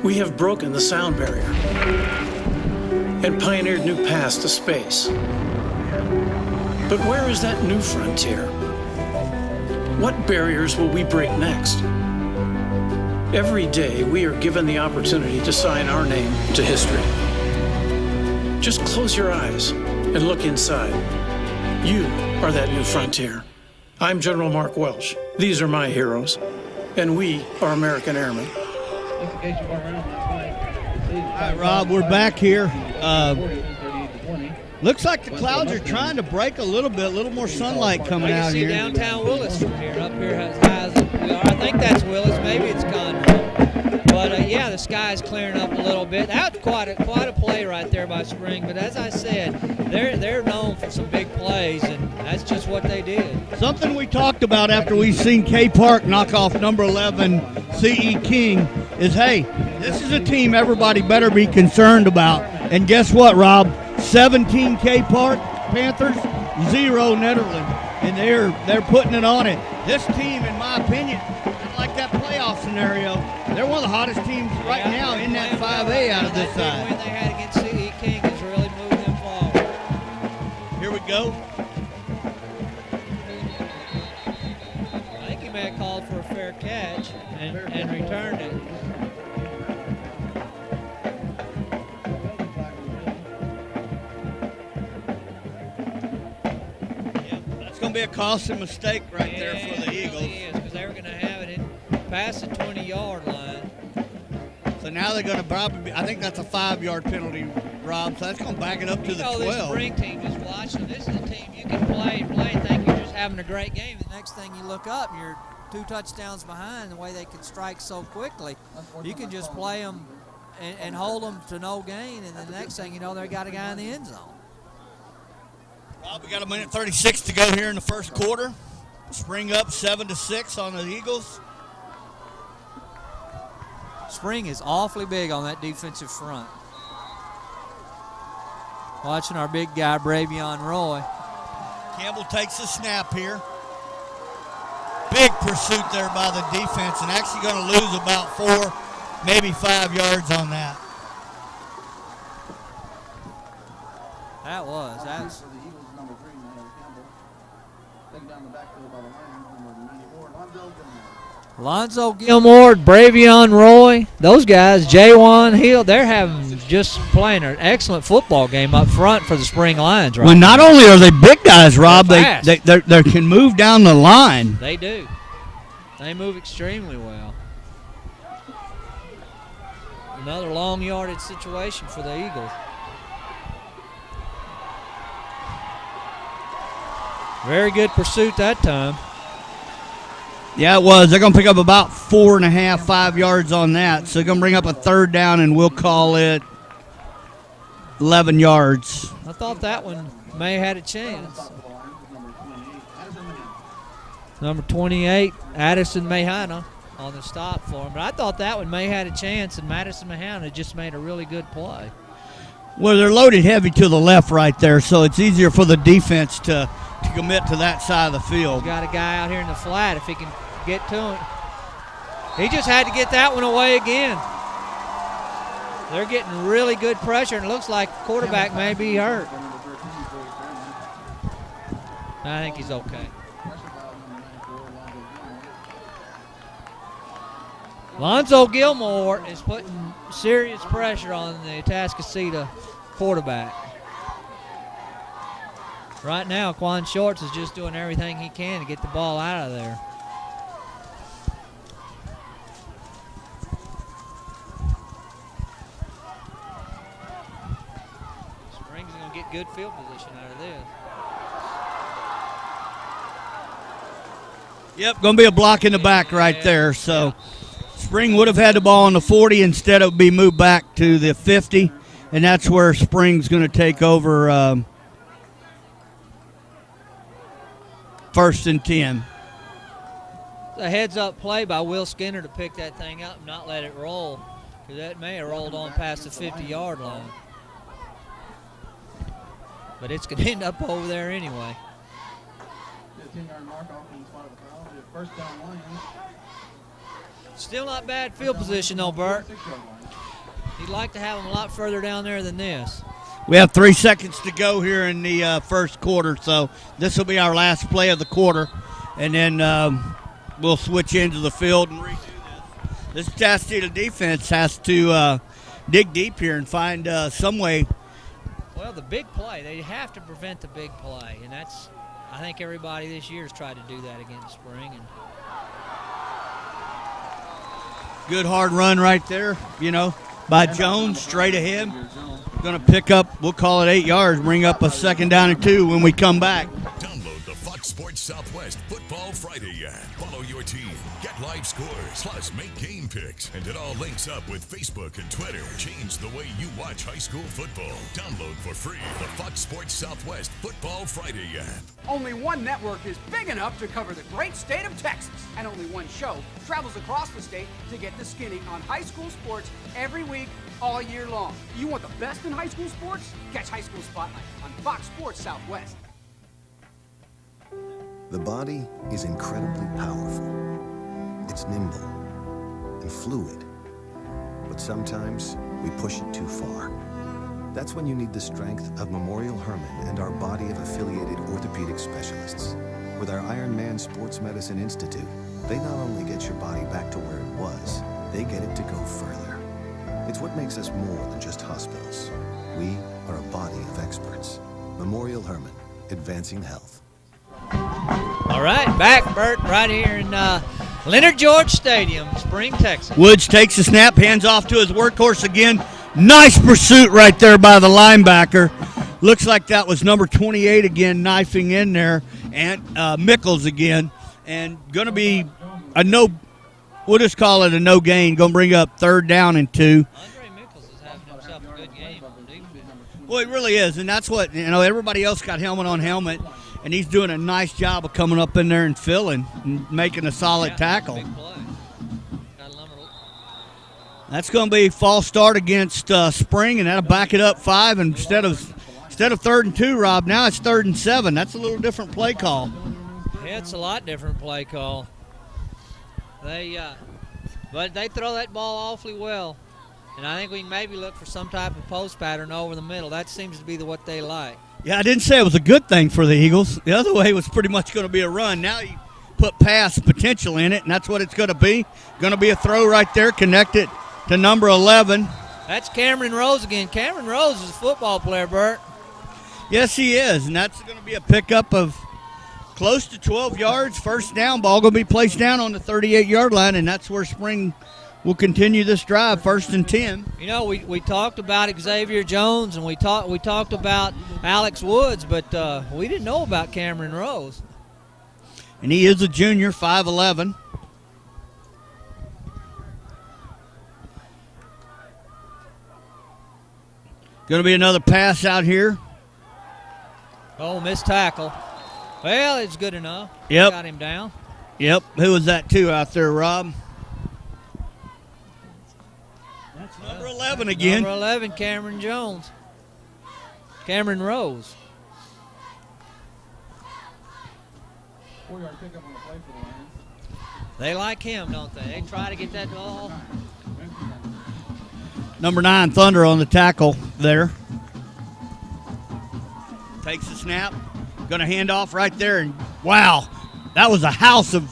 We have broken the sound barrier and pioneered new paths to space. But where is that new frontier? What barriers will we break next? Every day, we are given the opportunity to sign our name to history. Just close your eyes and look inside. You are that new frontier. I'm General Mark Welsh. These are my heroes. And we are American Airmen. Just in case you weren't around last night. All right, Rob, we're back here. Looks like the clouds are trying to break a little bit, a little more sunlight coming out here. You can see downtown Willis from here, up here as high as we are. I think that's Willis, maybe it's Conroe. But yeah, the sky's clearing up a little bit. That's quite a play right there by Spring. But as I said, they're known for some big plays, and that's just what they did. Something we talked about after we've seen K Park knock off number 11 C.E. King is, hey, this is a team everybody better be concerned about. And guess what, Rob? 17 K Park Panthers, 0 Netherlands, and they're putting it on it. This team, in my opinion, like that playoff scenario, they're one of the hottest teams right now in that 5A out of this side. The win they had against C.E. King has really moved them forward. Here we go. I think he may have called for a fair catch and returned it. Going to be a costly mistake right there for the Eagles. Really is, because they were going to have it past the 20-yard line. So now they're going to probably, I think that's a 5-yard penalty, Rob. So that's going to back it up to the 12. This Spring team just watching. This is a team you can play and think you're just having a great game. The next thing you look up, you're 2 touchdowns behind. The way they can strike so quickly, you can just play them and hold them to no gain, and then the next thing you know, they got a guy in the end zone. Well, we got 1:36 to go here in the first quarter. Spring up 7-6 on the Eagles. Spring is awfully big on that defensive front. Watching our big guy, Bravion Roy. Campbell takes the snap here. Big pursuit there by the defense, and actually going to lose about 4, maybe 5 yards on that. That's For the Eagles, number 3, Campbell. Taken down the backfield by the Lions, number 94, Lonzo Gilmore, Bravion Roy, those guys, J1 Hill, they're having just playing an excellent football game up front for the Spring Lions right Well, now. not only are they big guys, Rob, They're fast. they can move down the line. They do. They move extremely well. Another long yardage situation for the Eagles. Very good pursuit that time. Yeah, it was. They're going to pick up about 4.5, 5 yards on that. So they're going to bring up a third down, and we'll call it 11 yards. I thought that one may have had a chance. Number 28, Addison Mahana on the stop for him. But I thought that one may have had a chance, and Madison Mahana just made a really good play. Well, they're loaded heavy to the left right there, so it's easier for the defense to commit to that side of the field. Got a guy out here in the flat if he can get to him. He just had to get that one away again. They're getting really good pressure, and it looks like the quarterback may be hurt. I think he's okay. Lonzo Gilmore is putting serious pressure on the Atascocita quarterback. Right now, Quan Shorts is just doing everything he can to get the ball out of there. Spring's going to get good field position out of this. Yep, going to be a block in the back right there. So Spring would have had the ball on the 40. Instead, it would be moved back to the 50, and that's where Spring's going to take over. First and 10. A heads-up play by Will Skinner to pick that thing up and not let it roll, because that may have rolled on past the 50-yard line. But it's going to end up over there anyway. 15-yard mark off in the spot of the foul. First down Lions. Still not bad field position, though, Bert. You'd like to have them a lot further down there than this. We have 3 seconds to go here in the first quarter, so this will be our last play of the quarter, and then we'll switch into the field and redo this. This Atascocita defense has to dig deep here and find some way. Well, the big play, they have to prevent the big play, and that's, I think everybody this year has tried to do that against Spring. And good hard run right there, by Jones, straight ahead. Going to pick up, we'll call it 8 yards, bring up a second down and 2 when we come back. Download the Fox Sports Southwest Football Friday app. Follow your team, get live scores, plus make game picks. And it all links up with Facebook and Twitter. Change the way you watch high school football. Download for free the Fox Sports Southwest Football Friday app. Only one network is big enough to cover the great state of Texas, and only one show travels across the state to get the skinny on high school sports every week, all year long. You want the best in high school sports? Catch High School Spotlight on Fox Sports Southwest. The body is incredibly powerful. It's nimble and fluid. But sometimes we push it too far. That's when you need the strength of Memorial Hermann and our body of affiliated orthopedic specialists. With our Iron Man Sports Medicine Institute, they not only get your body back to where it was, they get it to go further. It's what makes us more than just hospitals. We are a body of experts. Memorial Hermann, advancing health. all right, back, Bert, right here in Leonard George Stadium, Spring, Texas. Woods takes the snap, hands off to his workhorse again. Nice pursuit right there by the linebacker. Looks like that was number 28 again, knifing in there, and Mickles again. And going to be a no, we'll just call it a no gain. Going to bring up third down and 2. Andre Mickles is having himself a good game on defense. Well, it really is, and that's what, everybody else got helmet on helmet, and he's doing a nice job of coming up in there and filling and making a solid tackle. Big play. Got a That's going to be false start against Spring, and that'll back it up 5. And instead of 3rd and 2, Rob, now it's 3rd and 7. That's a little different play call. Yeah, it's a lot different play call. But they throw that ball awfully well. And I think we can maybe look for some type of post pattern over the middle. That seems to be what they like. Yeah, I didn't say it was a good thing for the Eagles. The other way was pretty much going to be a run. Now you put pass potential in it, and that's what it's going to be. Going to be a throw right there, connected to number 11. That's Cameron Rose again. Cameron Rose is a football player, Bert. Yes, he is, and that's going to be a pickup of close to 12 yards. First down, ball going to be placed down on the 38-yard line, and that's where Spring will continue this drive, 1st and 10. You know, we talked about Xavier Jones and we talked about Alex Woods, but we didn't know about Cameron Rose. And he is a junior, 5'11". Going to be another pass out here. Oh, missed tackle. Well, it's good enough. Yep. Got him down. Yep. Who was that to out there, Rob? That's number 11 again. Number 11, Cameron Jones. Cameron Rose. 4-yard pickup on the play for the Lions. They like him, don't they? They try to get that ball. Number 9, Thunder on the tackle there. Takes the snap. Going to hand off right there. And, wow, that was a house of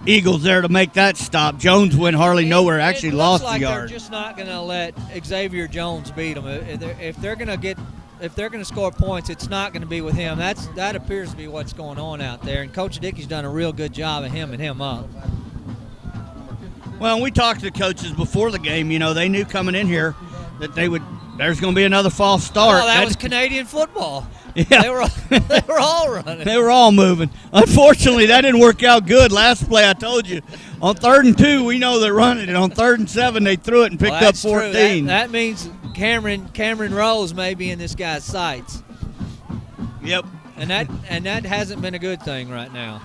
Eagles there to make that stop. Jones went hardly nowhere, actually lost the yard. They're just not going to let Xavier Jones beat them. If they're going to score points, it's not going to be with him. That appears to be what's going on out there. And Coach Dickey's done a real good job of hemming him up. Well, we talked to the coaches before the game. You know, they knew coming in here that there's going to be another false start. Oh, that was Canadian football. Yeah. They were all running. They were all moving. Unfortunately, that didn't work out good. Last play, I told you, on 3rd and 2, we know they're running it. On 3rd and 7, they threw it and picked up 14. That means Cameron Rose may be in this guy's sights. Yep. And that hasn't been a good thing right now.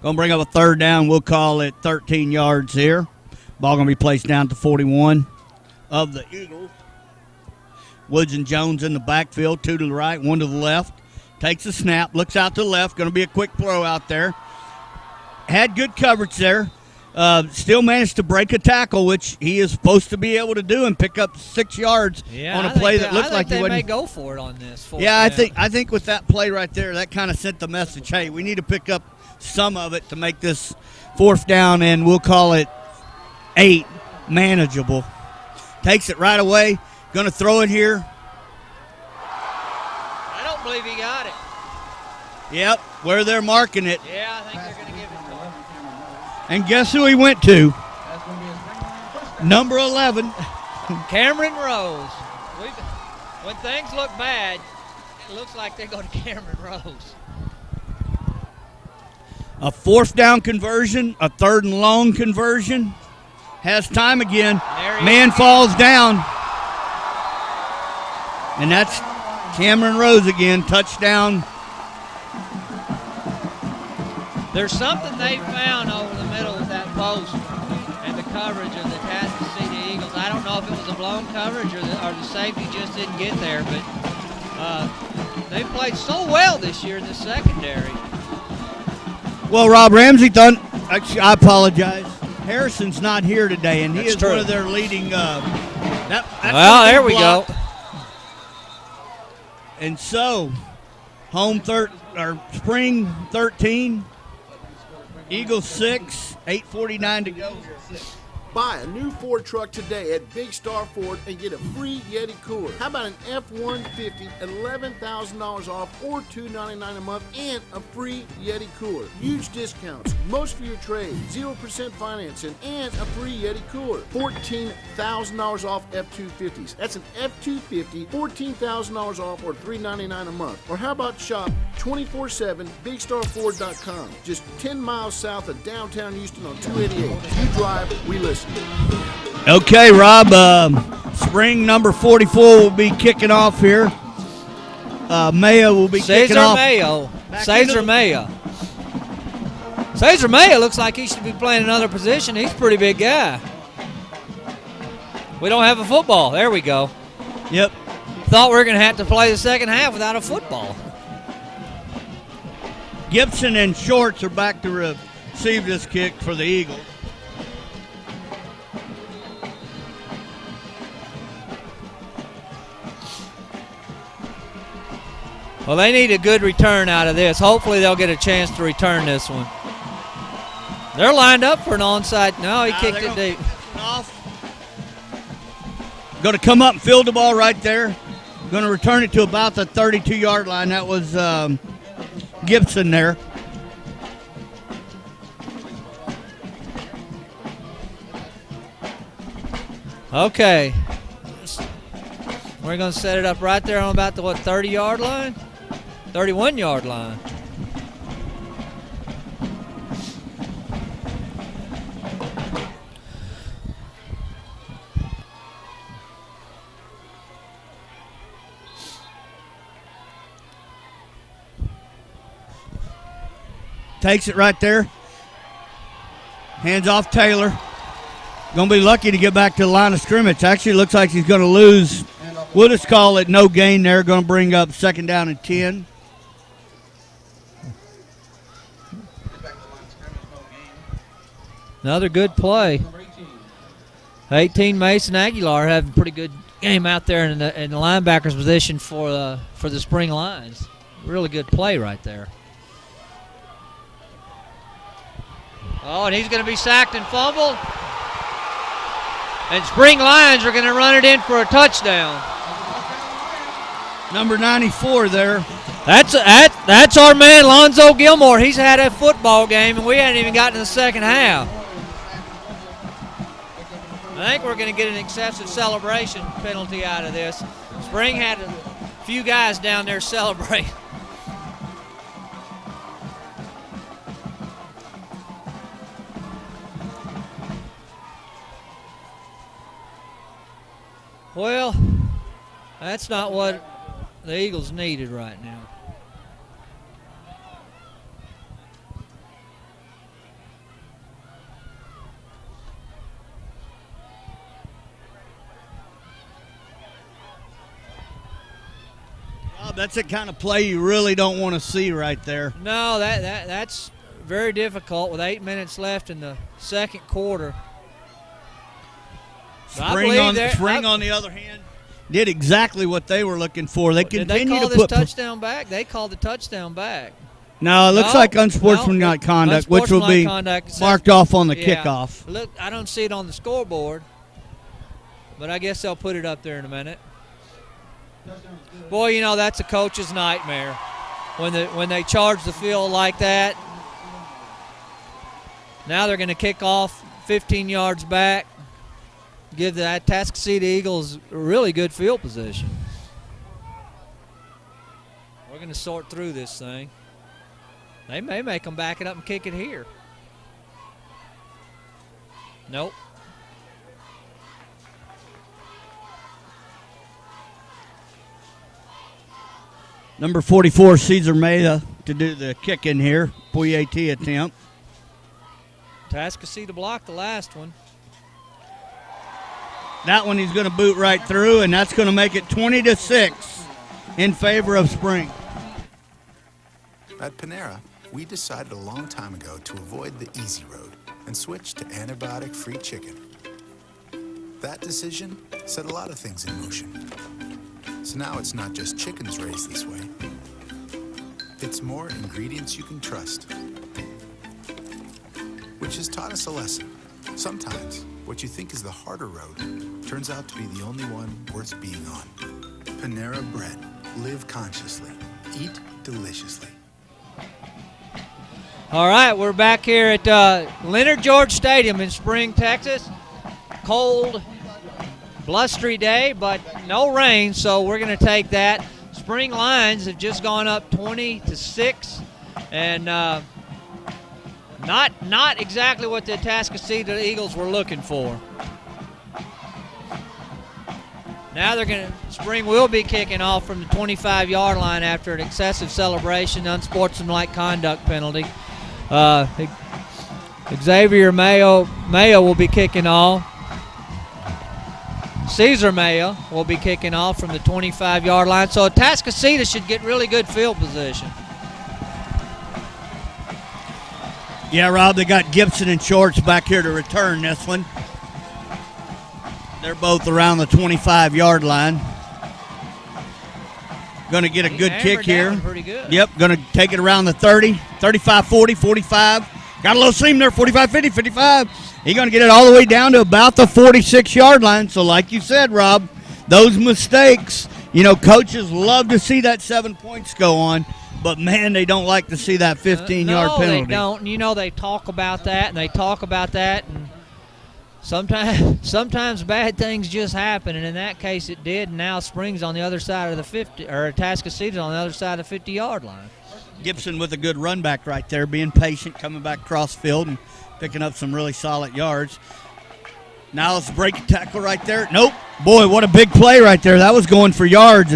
Going to bring up a 3rd down. We'll call it 13 yards here. Ball going to be placed down to 41 of the Eagles. Woods and Jones in the backfield, 2 to the right, 1 to the left. Takes a snap, looks out to the left. Going to be a quick throw out there. Had good coverage there. Still managed to break a tackle, which he is supposed to be able to do, and pick up 6 yards on a play that looked like he wouldn't. They may go for it on this. Yeah, I think with that play right there, that kind of sent the message, hey, we need to pick up some of it to make this 4th down, and we'll call it 8 manageable. Takes it right away. Going to throw it here. I don't believe he got it. Yep, where they're marking it. Yeah, I think they're going to give it to him. And guess who he went to? Number 11. Cameron Rose. When things look bad, it looks like they go to Cameron Rose. A 4th down conversion, a 3rd and long conversion. Has time again. Man falls down. And that's Cameron Rose again, touchdown. There's something they found over the middle of that post and the coverage of the Atascocita Eagles. I don't know if it was a blown coverage or the safety just didn't get there, but they played so well this year in the secondary. Well, Rob Ramsey actually, I apologize. Harrison's not here today, and he is one of their leading. Well, there we go. And so, Spring 13, Eagles 6, 8:49 to go. Buy a new Ford truck today at Big Star Ford and get a free Yeti cooler. How about an F-150, $11,000 off or $299 a month and a free Yeti cooler. Huge discounts, most for your trade, 0% financing, and a free Yeti cooler. $14,000 off F-250s. That's an F-250, $14,000 off or $399 a month. Or how about shop 24/7 BigStarFord.com. Just 10 miles south of downtown Houston on 288. You drive, we listen. Okay, Rob, Spring number 44 will be kicking off here. Mayo will be kicking off. Cesar Mayo. Cesar Mayo looks like he should be playing another position. He's a pretty big guy. We don't have a football. There we go. Yep. Thought we were going to have to play the second half without a football. Gibson and Shorts are back to receive this kick for the Eagles. Well, they need a good return out of this. Hopefully they'll get a chance to return this one. They're lined up for an onside. No, he kicked it deep. Going to come up and field the ball right there. Going to return it to about the 32-yard line. That was Gibson there. Okay. We're going to set it up right there on about the, 30-yard line? 31-yard line. Takes it right there. Hands off Taylor. Going to be lucky to get back to the line of scrimmage. Actually, looks like he's going to lose. We'll just call it no gain there. Going to bring up 2nd down and 10. Another good play. 18 Mason Aguilar having a pretty good game out there in the linebacker's position for the Spring Lions. Really good play right there. Oh, and he's going to be sacked and fumbled. And Spring Lions are going to run it in for a touchdown. Number 94 there. That's our man, Lonzo Gilmore. He's had a football game, and we hadn't even gotten to the second half. I think we're going to get an excessive celebration penalty out of this. Spring had a few guys down there celebrate. Well, that's not what the Eagles needed right now. Oh, that's the kind of play you really don't want to see right there. No, that's very difficult with 8 minutes left in the second quarter. Spring on the other hand, did exactly what they were looking for. They continue to put touchdown back. They called the touchdown back. No, it looks like unsportsmanlike conduct, which will be marked off on the kickoff. Look, I don't see it on the scoreboard, but I guess they'll put it up there in a minute. Boy, you know that's a coach's nightmare when they charge the field like that. Now they're going to kick off 15 yards back. Give the Atascocita Eagles a really good field position. We're going to sort through this thing. They may make them back it up and kick it here. Nope. Number 44, Caesar Meda, to do the kick in here. Poyet attempt. Atascocita blocked the last one. That one he's going to boot right through, and that's going to make it 20-6 in favor of Spring. At Panera, we decided a long time ago to avoid the easy road and switch to antibiotic-free chicken. That decision set a lot of things in motion. So now it's not just chickens raised this way. It's more ingredients you can trust. Which has taught us a lesson. Sometimes what you think is the harder road turns out to be the only one worth being on. Panera Bread. Live consciously. Eat deliciously. All right, we're back here at Leonard George Stadium in Spring, Texas. Cold, blustery day, but no rain, so we're going to take that. Spring Lions have just gone up 20-6, and not exactly what the Atascocita Eagles were looking for. Now Spring will be kicking off from the 25-yard line after an excessive celebration, unsportsmanlike conduct penalty. Xavier Mayo will be kicking off. Caesar Maya will be kicking off from the 25-yard line. So Atascocita should get really good field position. Yeah, Rob, they got Gibson and Shorts back here to return this one. They're both around the 25-yard line. Going to get a good kick here. Pretty good. Yep, going to take it around the 30, 35, 40, 45. Got a little seam there, 45, 50, 55. He's going to get it all the way down to about the 46-yard line. So like you said, Rob, those mistakes, coaches love to see that 7 points go on. But, man, they don't like to see that 15-yard penalty. No, they don't. They talk about that, and sometimes bad things just happen, and in that case it did. And now Spring's on the other side of the 50, or Atascocita's on the other side of the 50-yard line. Gibson with a good run back right there, being patient, coming back cross field and picking up some really solid yards. Now let's break a tackle right there. Nope. Boy, what a big play right there. That was going for yards.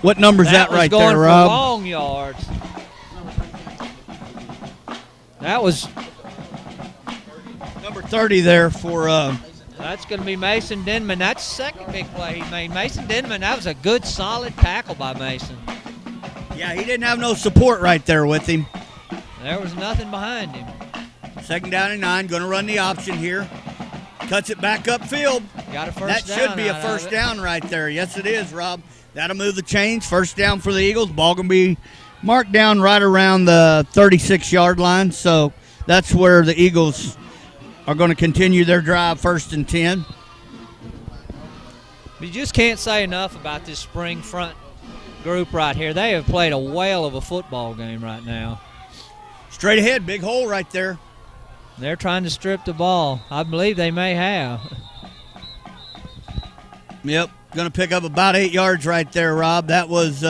What number's that right there, Rob? That was going for long yards. That was number 30 there for that's going to be Mason Denman. That's the second big play he made. Mason Denman, that was a good, solid tackle by Mason. Yeah, he didn't have no support right there with him. There was nothing behind him. 2nd down and 9, going to run the option here. Cuts it back upfield. Got a first that down. That should be a first down right there. Yes, it is, Rob. That'll move the chains. First down for the Eagles. Ball going to be marked down right around the 36-yard line. So that's where the Eagles are going to continue their drive, 1st and 10. You just can't say enough about this spring front group right here. They have played a whale of a football game right now. Straight ahead, big hole right there. They're trying to strip the ball. I believe they may have. Yep, going to pick up about 8 yards right there, Rob. That was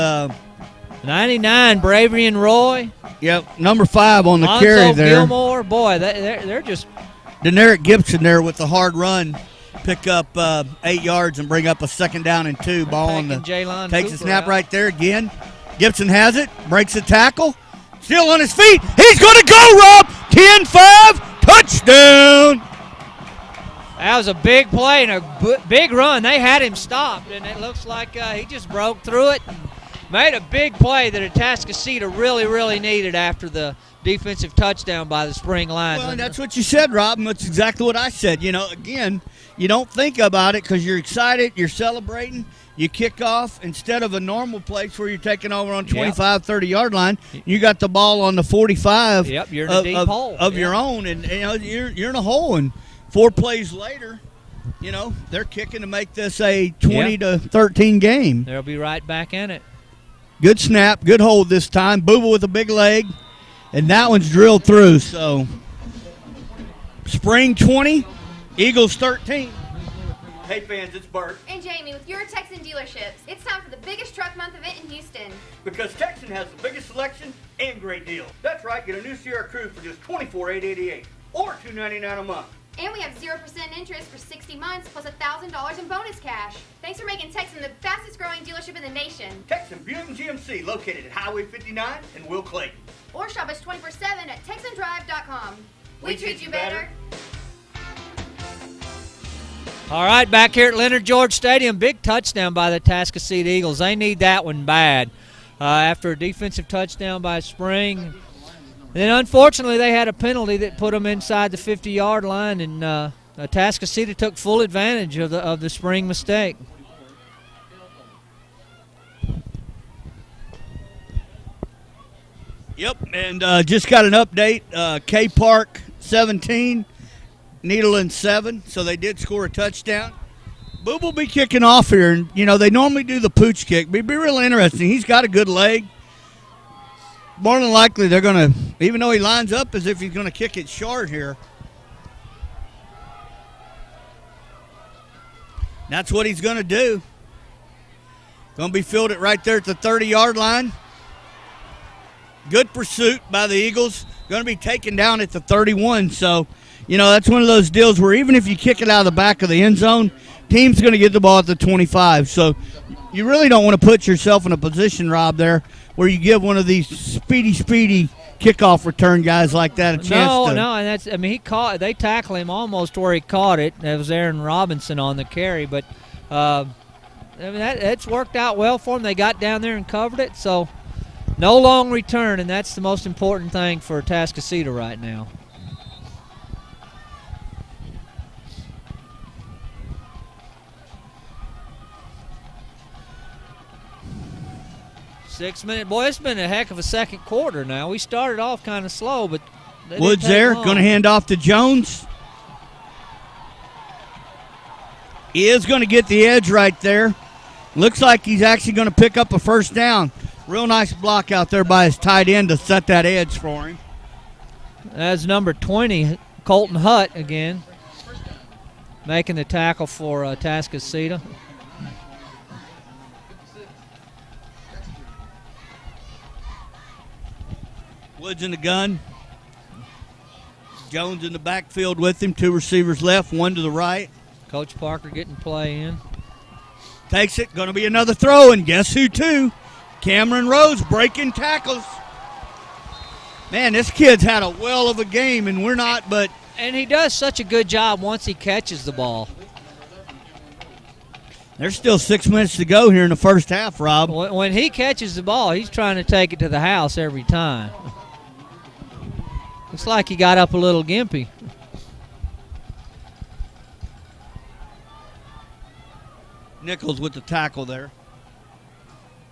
99, Bravery and Roy. Yep, number 5 on the Lonzo carry there. Gilmore, boy, they're just. Deneric Gibson there with the hard run. Pick up 8 yards and bring up a 2nd down and 2. Ball on the takes the snap right there again. Gibson has it, breaks the tackle, still on his feet. He's going to go, Rob. 10-5, touchdown. That was a big play and a big run. They had him stopped, and it looks like he just broke through it and made a big play that Atascocita really, really needed after the defensive touchdown by the spring lineman. Well, and that's what you said, Rob, and that's exactly what I said. Again, you don't think about it because you're excited, you're celebrating, you kick off instead of a normal place where you're taking over on 25, 30-yard line. You got the ball on the 45 you're in a deep hole of your own, and you're in a hole. And 4 plays later, they're kicking to make this a 20-13 game. They'll be right back in it. Good snap, good hold this time. Booba with a big leg, and that one's drilled through. So, Spring 20, Eagles 13. Hey fans, it's Bert. And Jamie with your Texan dealerships. It's time for the biggest truck month event in Houston. Because Texan has the biggest selection and great deals. That's right, get a new Sierra Crew for just $24,888 or $299 a month. And we have 0% interest for 60 months plus $1,000 in bonus cash. Thanks for making Texan the fastest growing dealership in the nation. Texan Buick and GMC located at Highway 59 in Will Clayton. Or shop us 24/7 at TexanDrive.com. We treat you better. All right, back here at Leonard George Stadium, big touchdown by the Atascocita Eagles. They need that one bad after a defensive touchdown by Spring. Then, unfortunately, they had a penalty that put them inside the 50-yard line, and Atascocita took full advantage of the Spring mistake. Yep, and just got an update. K Park 17, Needland 7, so they did score a touchdown. Boob will be kicking off here, and, they normally do the pooch kick. It'd be really interesting. He's got a good leg. More than likely, they're going to, even though he lines up as if he's going to kick it short here. That's what he's going to do. Going to be fielded right there at the 30-yard line. Good pursuit by the Eagles. Going to be taken down at the 31. So, that's one of those deals where even if you kick it out of the back of the end zone, team's going to get the ball at the 25. So you really don't want to put yourself in a position, Rob, there where you give one of these speedy kickoff return guys like that a chance to. No, and they tackle him almost where he caught it. That was Aaron Robinson on the carry, but I mean, it's worked out well for them. They got down there and covered it, so no long return, and that's the most important thing for Atascocita right now. Six-minute. Boy, it's been a heck of a second quarter now. We started off kind of slow, but Woods there, going to hand off to Jones. He is going to get the edge right there. Looks like he's actually going to pick up a first down. Real nice block out there by his tight end to set that edge for him. That's number 20, Colton Hutt again, making the tackle for Atascocita. Woods in the gun. Jones in the backfield with him. 2 receivers left, 1 to the right. Coach Parker getting play in. Takes it. Going to be another throw, and guess who, too? Cameron Rose breaking tackles. Man, this kid's had a well of a game, and we're not, but... And he does such a good job once he catches the ball. There's still 6 minutes to go here in the first half, Rob. When he catches the ball, he's trying to take it to the house every time. Looks like he got up a little gimpy. Nichols with the tackle there.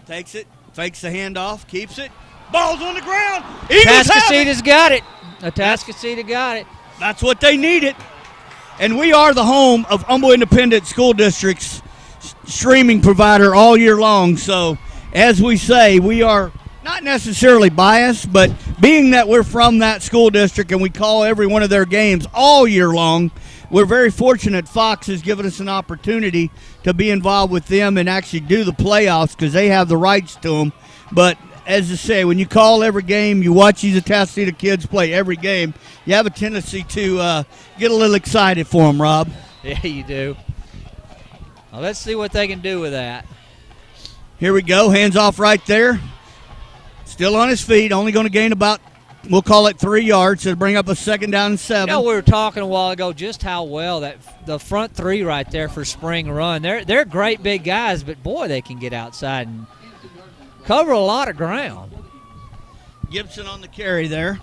Takes it, fakes the handoff, keeps it. Ball's on the ground. Atascocita's got it. Atascocita got it. That's what they needed. And we are the home of Humble Independent School District's streaming provider all year long. So, as we say, we are not necessarily biased, but being that we're from that school district and we call every one of their games all year long, we're very fortunate Fox has given us an opportunity to be involved with them and actually do the playoffs because they have the rights to them. But as I say, when you call every game, you watch these Atascocita kids play every game, you have a tendency to get a little excited for them, Rob. Yeah, you do. Well, let's see what they can do with that. Here we go. Hands off right there. Still on his feet. Only going to gain about, we'll call it 3 yards to bring up a 2nd down and 7. You know, we were talking a while ago just how well the front 3 right there for spring run. They're great big guys, but boy, they can get outside and cover a lot of ground. Gibson on the carry there.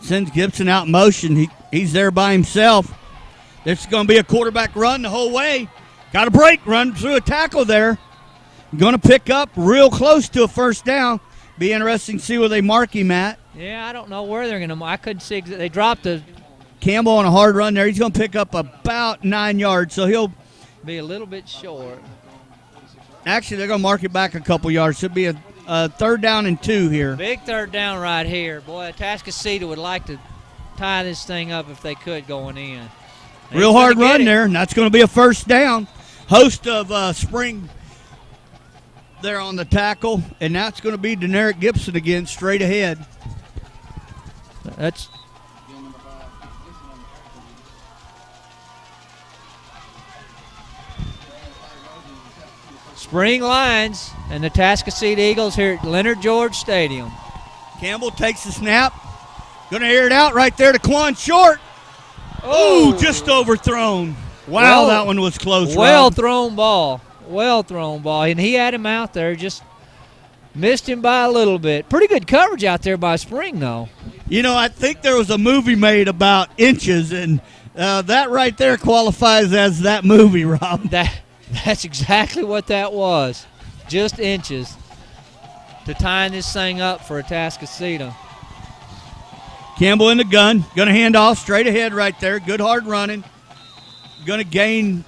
Sends Gibson out in motion. He's there by himself. This is going to be a quarterback run the whole way. Got a break, run through a tackle there. Going to pick up real close to a first down. Be interesting to see where they mark him at. Yeah, I don't know where they're going to. I couldn't see. They dropped the Campbell on a hard run there. He's going to pick up about 9 yards, so he'll be a little bit short. Actually, they're going to mark it back a couple yards. It'll be a 3rd down and 2 here. Big 3rd down right here. Boy, Atascocita would like to tie this thing up if they could going in. Real hard run there, and that's going to be a first down. Host of Spring there on the tackle, and that's going to be Deneric Gibson again, straight ahead. That's Spring Lions and the Atascocita Eagles here at Leonard George Stadium. Campbell takes the snap. Going to air it out right there to Quan Short. Oh, just overthrown. Wow, that one was close. Well thrown ball. Well thrown ball. And he had him out there, just missed him by a little bit. Pretty good coverage out there by Spring, though. You know, I think there was a movie made about inches, and that right there qualifies as that movie, Rob. That's exactly what that was. Just inches to tying this thing up for Atascocita. Campbell in the gun. Going to hand off straight ahead right there. Good hard running. Going to gain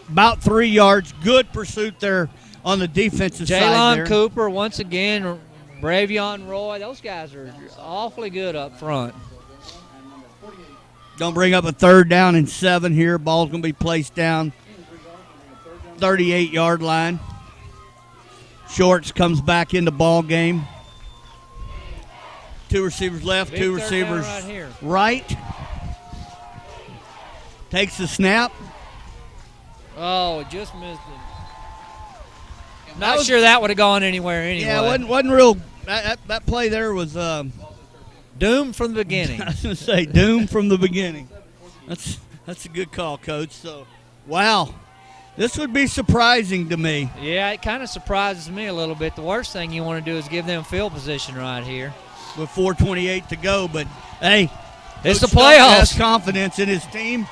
about 3 yards. Good pursuit there on the defensive side there. Jalon Cooper, once again, Bravion Roy. Those guys are awfully good up front. Going to bring up a 3rd down and 7 here. Ball's going to be placed down 38-yard line. Shorts comes back into ball game. 2 receivers left, Big 2 receivers right. Takes the snap. Oh, it just missed it. Not sure that would have gone anywhere anyway. Yeah, wasn't real. That play there was doomed from the beginning. I was going to say doomed from the beginning. That's a good call, Coach. So, wow. This would be surprising to me. Yeah, it kind of surprises me a little bit. The worst thing you want to do is give them field position right here. With 4:28 to go, but, hey. It's the Coach Stumpf playoffs. has confidence in his team.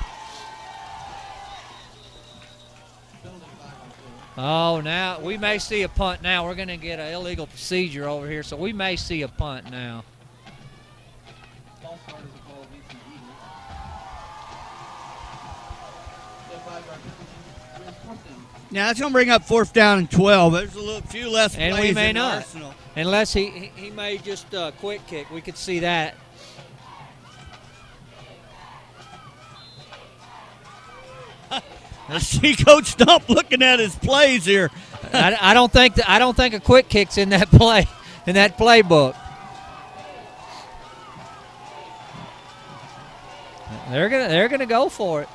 Oh, now we may see a punt now. We're going to get an illegal procedure over here, so we may see a punt now. Now, that's going to bring up 4th down and 12. There's a few less And plays we may in the not. arsenal. Unless he may just quick kick. We could see that. I see Coach Stumpf looking at his plays here. I don't think a quick kick's in that playbook. They're gonna go for it.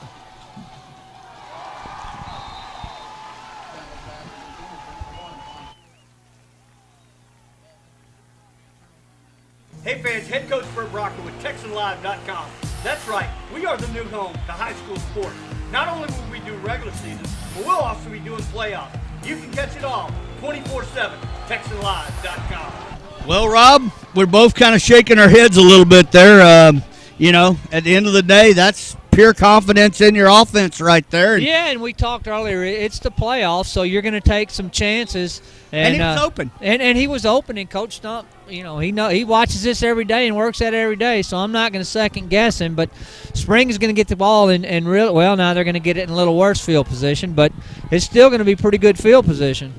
Hey fans, head coach Bert Brocker with TexanLive.com. That's right, we are the new home to high school sports. Not only will we do regular season, but we'll also be doing playoffs. You can catch it all 24/7, TexanLive.com. Well, Rob, we're both kind of shaking our heads a little bit there. At the end of the day, that's pure confidence in your offense right there. Yeah, and we talked earlier, it's the playoffs, so you're going to take some chances. And he was open. And he was open, and Coach Stumpf, he watches this every day and works at it every day, so I'm not going to second guess him. But Spring is going to get the ball in real well. Now they're going to get it in a little worse field position, but it's still going to be pretty good field position.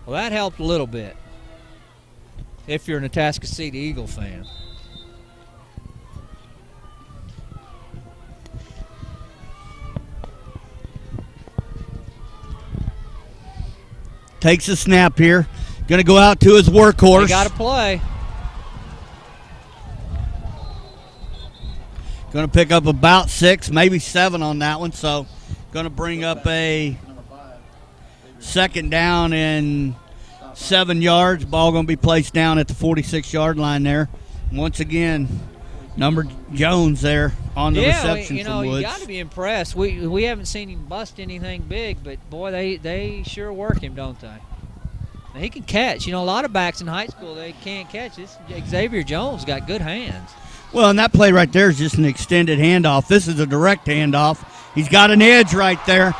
Well, that helped a little bit if you're an Atascocita Eagle fan. Takes a snap here. Going to go out to his workhorse. He got to play. Going to pick up about 6, maybe 7 on that one. So going to bring up a 2nd down and 7 yards. Ball going to be placed down at the 46-yard line there. Once again, number Jones there on the reception from Woods. You got to be impressed. We haven't seen him bust anything big, but boy, they sure work him, don't they? Now, he can catch. A lot of backs in high school they can't catch. This Xavier Jones got good hands. Well, and that play right there is just an extended handoff. This is a direct handoff. He's got an edge right there.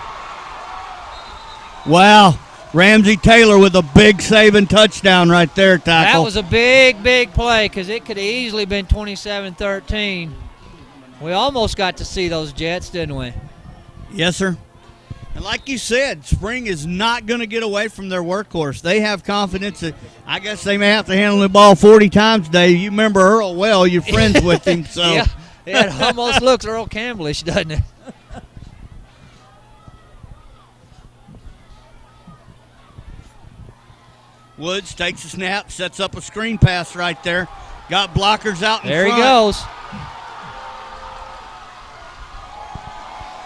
Wow. Ramsey Taylor with a big saving touchdown right there, tackle. That was a big, big play because it could have easily been 27-13. We almost got to see those Jets, didn't we? Yes, sir. And like you said, Spring is not going to get away from their workhorse. They have confidence that I guess they may have to handle the ball 40 times today. You remember Earl well. You're friends with him. So. Yeah, it almost looks Earl Campbellish, doesn't it? Woods takes a snap, sets up a screen pass right there. Got blockers out in there front. There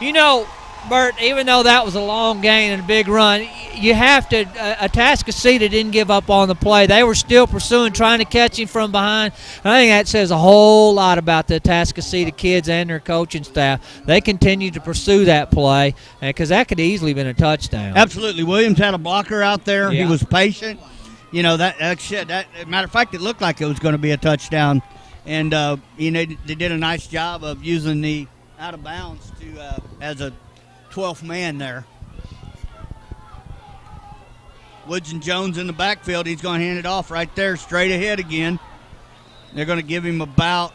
he goes. Bert, even though that was a long gain and a big run, you have to Atascocita didn't give up on the play. They were still pursuing, trying to catch him from behind. And I think that says a whole lot about the Atascocita kids and their coaching staff. They continued to pursue that play because that could easily have been a touchdown. Absolutely. Williams had a blocker out there. Yeah. He was patient. Matter of fact, it looked like it was going to be a touchdown. And, they did a nice job of using the out of bounds to as a 12th man there. Woods and Jones in the backfield. He's going to hand it off right there, straight ahead again. They're going to give him about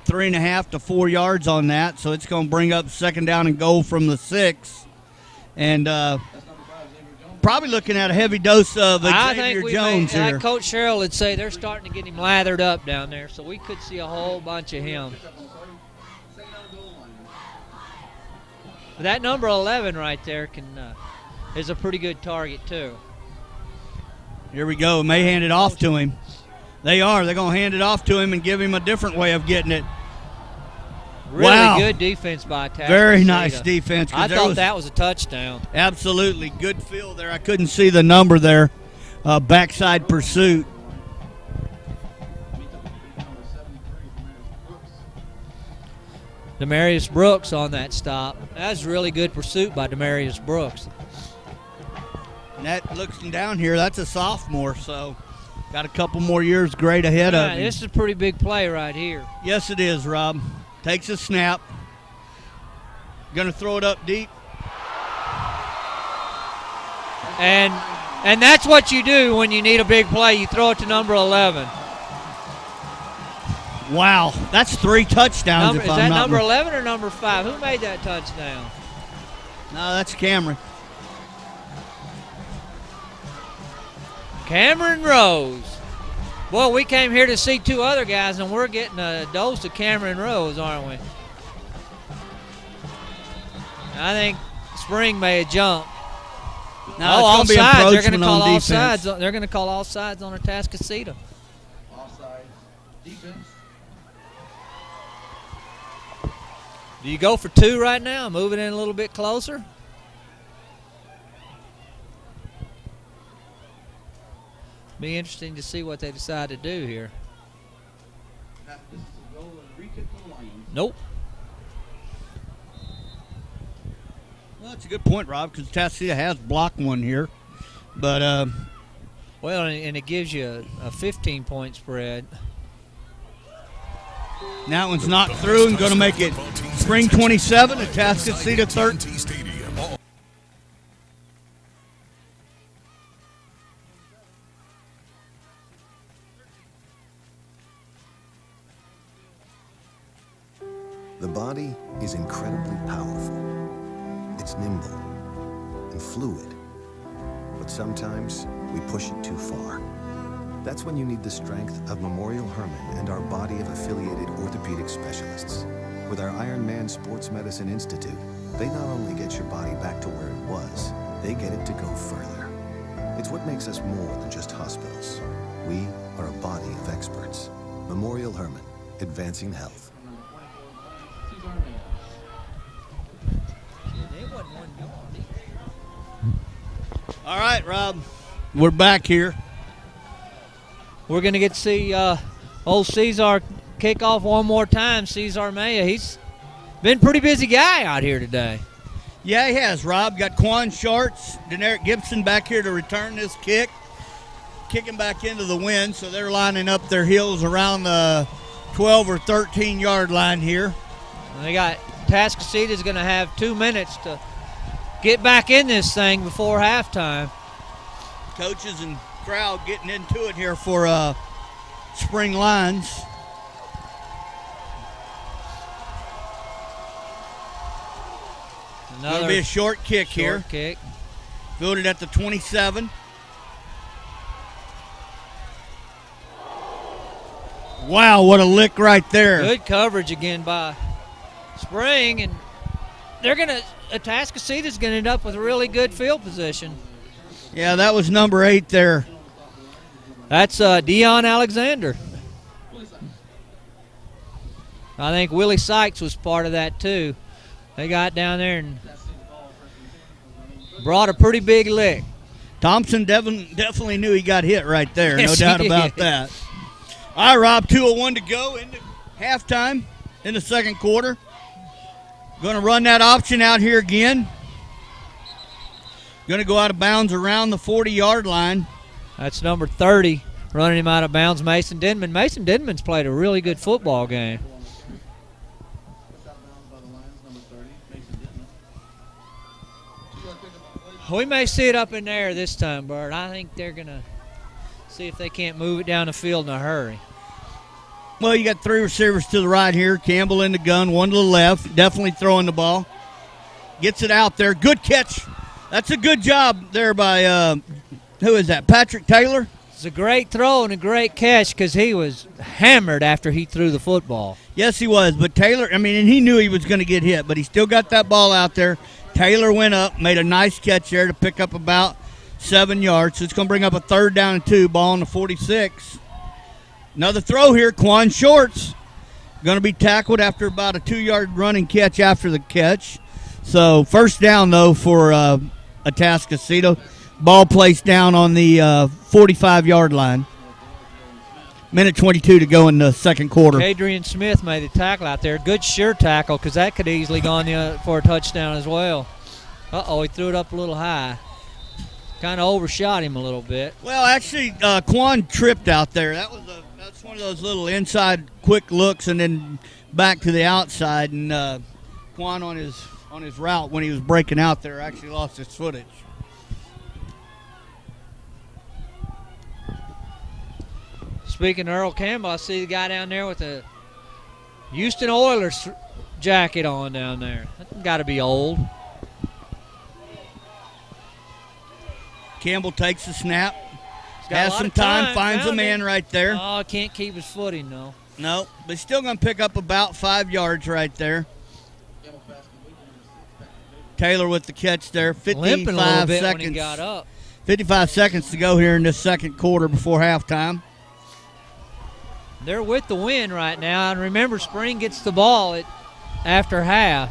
3.5 to 4 yards on that, so it's going to bring up 2nd down and goal from the 6. And probably looking at a heavy dose of Xavier Jones here. Like Coach Sherrill would say, they're starting to get him lathered up down there, so we could see a whole bunch of him. But that number 11 right there is a pretty good target too. Here we go. May hand it off to him. They are. They're going to hand it off to him and give him a different way of getting it. Really good defense by Atascocita. Very nice defense. I thought that was a touchdown. Absolutely. Good field there. I couldn't see the number there. backside pursuit. Demarius Brooks on that stop. That was really good pursuit by Demarius Brooks. And that looking down here, that's a sophomore, so got a couple more years great ahead of him. This is a pretty big play right here. Yes, it is, Rob. Takes a snap. Going to throw it up deep. And that's what you do when you need a big play. You throw it to number 11. Wow, that's 3 touchdowns. Is that number 11 or number 5? Who made that touchdown? No, that's Cameron. Cameron Rose. Boy, we came here to see 2 other guys, and we're getting a dose of Cameron Rose, aren't we? I think Spring may have jumped. No, it's offsides. They're going to encroachment call on defense. offsides. They're going to call offsides on Atascocita. Offside. Defense. Do you go for 2 right now? Move it in a little bit closer. Be interesting to see what they decide to do here. This is a goal and re-kick for the Lions. Nope. Well, that's a good point, Rob, because Atascocita has blocked one here. But, well, and it gives you a 15-point spread. And that one's knocked through and going to make it Spring 27, Atascocita 13. The body is incredibly powerful. It's nimble and fluid. But sometimes we push it too far. That's when you need the strength of Memorial Hermann and our body of affiliated orthopedic specialists. With our Iron Man Sports Medicine Institute, they not only get your body back to where it was, they get it to go further. It's what makes us more than just hospitals. We are a body of experts. Memorial Hermann, advancing health. All right, Rob, we're back here. We're going to get to see old Cesar kick off one more time. Cesar Maya, he's been a pretty busy guy out here today. Yeah, he has, Rob. Got Quan Shorts, Deneric Gibson back here to return this kick. Kicking back into the wind, so they're lining up their heels around the 12 or 13-yard line here. And they got Atascocita's going to have 2 minutes to get back in this thing before halftime. Coaches and crowd getting into it here for Spring Lions. Another going to be a short kick here. Kick. Fielded at the 27. Wow, what a lick right there. Good coverage again by Spring, and they're going to Atascocita's going to end up with a really good field position. Yeah, that was number 8 there. That's Deion Alexander. I think Willie Sykes was part of that too. They got down there and brought a pretty big lick. Thompson definitely knew he got hit right there. Yes, no doubt he did. about that. All right, Rob, 2:01 to go into halftime in the second quarter. Going to run that option out here again. Going to go out of bounds around the 40-yard line. That's number 30 running him out of bounds, Mason Denman. Mason Denman's played a really good football game. We may see it up in there this time, Bert. I think they're going to see if they can't move it down the field in a hurry. Well, you got 3 receivers to the right here. Campbell in the gun, 1 to the left. Definitely throwing the ball. Gets it out there. Good catch. That's a good job there by, who is that, Patrick Taylor? It's a great throw and a great catch because he was hammered after he threw the football. Yes, he was. But Taylor, and he knew he was going to get hit, but he still got that ball out there. Taylor went up, made a nice catch there to pick up about 7 yards. So it's going to bring up a 3rd down and 2, ball on the 46. Another throw here, Quan Shorts. Going to be tackled after about a 2-yard running catch after the catch. So first down, though, for Atascocita. Ball placed down on the 45-yard line. Minute 22 to go in the second quarter. Adrian Smith made the tackle out there. Good sure tackle, because that could easily gone for a touchdown as well. Uh-oh, he threw it up a little high. Kind of overshot him a little bit. Well, actually, Quan tripped out there. That's one of those little inside quick looks and then back to the outside. And Quan on his route when he was breaking out there actually lost his footage. Speaking of Earl Campbell, I see the guy down there with the Houston Oilers jacket on down there. That's got to be old. Campbell takes the snap, got has a lot some of time, finds a found man it. right there. Oh, can't keep his footing, though. No, but he's still going to pick up about 5 yards right there. Taylor with the catch there. Limping a little bit seconds. when he got up. 55 seconds to go here in this second quarter before halftime. They're with the win right now. And remember, Spring gets the ball after half.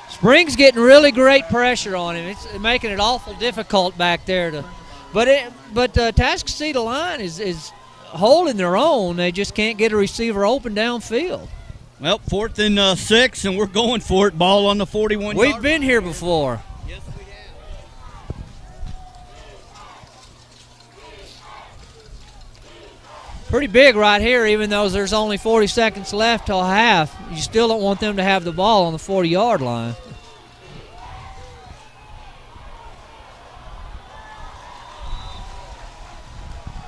Spring's getting really great pressure on him. It's making it awful difficult back there. But Atascocita line is holding their own. They just can't get a receiver open downfield. Well, 4th and 6, and we're going for it. Ball on the 41 We've been here before. Yes, we have. Pretty big right here, even though there's only 40 seconds left till half. You still don't want them to have the ball on the 40-yard line.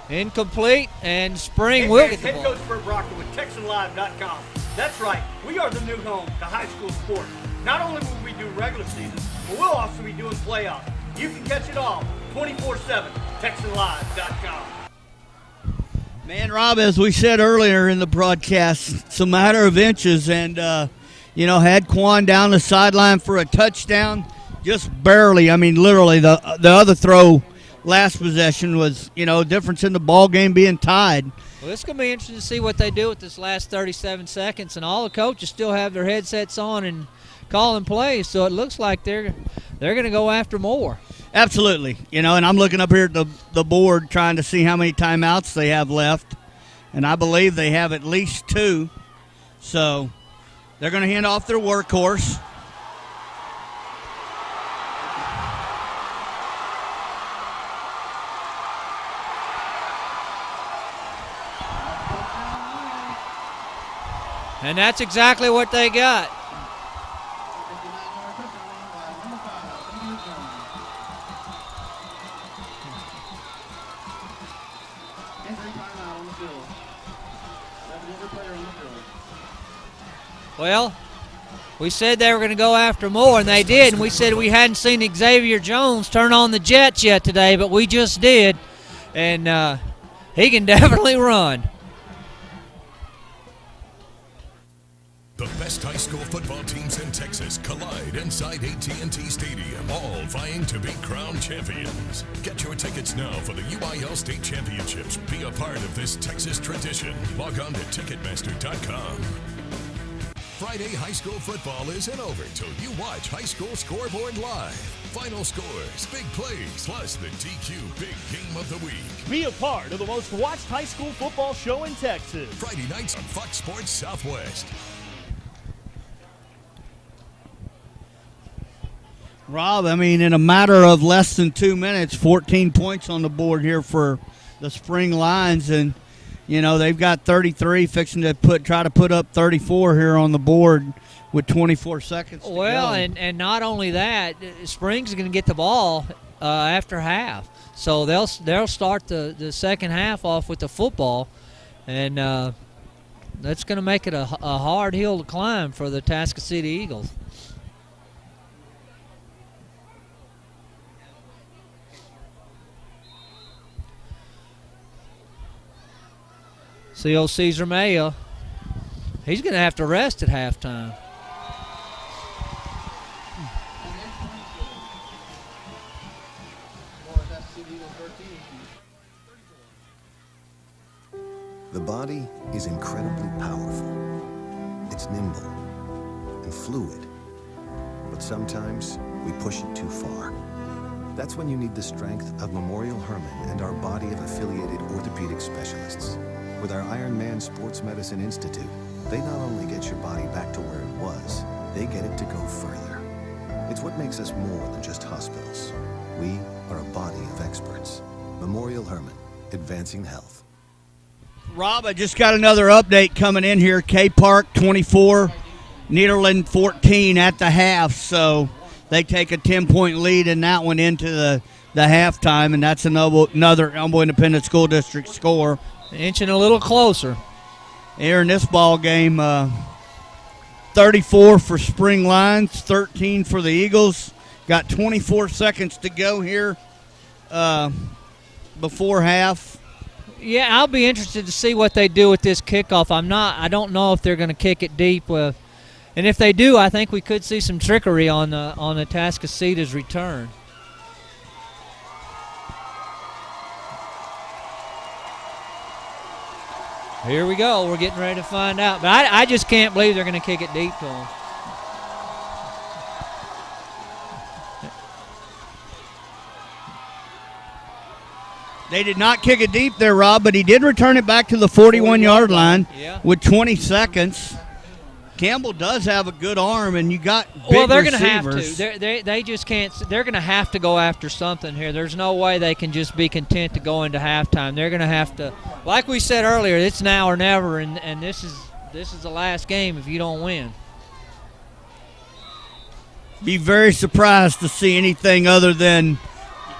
Incomplete, and Spring will get the Head ball. coach Bert Brocker with TexanLive.com. That's right, we are the new home to high school sports. Not only will we do regular season, but we'll also be doing playoffs. You can catch it all 24/7, TexanLive.com. Man, Rob, as we said earlier in the broadcast, it's a matter of inches, and, had Quan down the sideline for a touchdown, just barely. I mean, literally, the other throw last possession was, difference in the ball game being tied. Well, it's going to be interesting to see what they do with this last 37 seconds, and all the coaches still have their headsets on and calling plays, so it looks like they're going to go after more. Absolutely. And I'm looking up here at the board trying to see how many timeouts they have left, and I believe they have at least 2. So they're going to hand off their workhorse. And that's exactly what they got. Well, we said they were going to go after more, and they did. And we said we hadn't seen Xavier Jones turn on the Jets yet today, but we just did. And he can definitely run. The best high school football teams in Texas collide inside AT&T Stadium, all vying to be crowned champions. Get your tickets now for the UIL State Championships. Be a part of this Texas tradition. Log on to Ticketmaster.com. Friday high school football isn't over till you watch High School Scoreboard live. Final scores, big plays, plus the DQ Big Game of the Week. Be a part of the most watched high school football show in Texas. Friday nights on Fox Sports Southwest. Rob, I mean, in a matter of less than 2 minutes, 14 points on the board here for the Spring Lions, and they've got 33, fixing to try to put up 34 here on the board with 24 seconds to go. And not only that, Spring's going to get the ball after half, so they'll start the second half off with the football, and that's going to make it a hard hill to climb for the Atascocita Eagles. See old Cesar Mayo. He's going to have to rest at halftime. The body is incredibly powerful. It's nimble and fluid, But sometimes we push it too far. That's when you need the strength of Memorial Hermann and our body of affiliated orthopedic specialists. With our Iron Man Sports Medicine Institute, they not only get your body back to where it was, they get it to go further. It's what makes us more than just hospitals. We are a body of experts. Memorial Hermann, advancing health. Rob, I just got another update coming in here. K Park 24, Nederland 14 at the half. So they take a 10-point lead in that one into the halftime, and that's another Elmo Independent School District score. Inching a little closer. Here in this ball game, 34 for Spring Lions, 13 for the Eagles. Got 24 seconds to go here before half. Yeah, I'll be interested to see what they do with this kickoff. I don't know if they're going to kick it deep. And if they do, I think we could see some trickery on Atascocita's return. Here we go. We're getting ready to find out. But I just can't believe they're going to kick it deep to them. They did not kick it deep there, Rob, but he did return it back to the 41-yard line with 20 seconds. Campbell does have a good arm, and you got big they're receivers. going to have to. They just can't. They're going to have to go after something here. There's no way they can just be content to go into halftime. They're going to have to, like we said earlier, it's now or never, and this is the last game if you don't win. Be very surprised to see anything other than,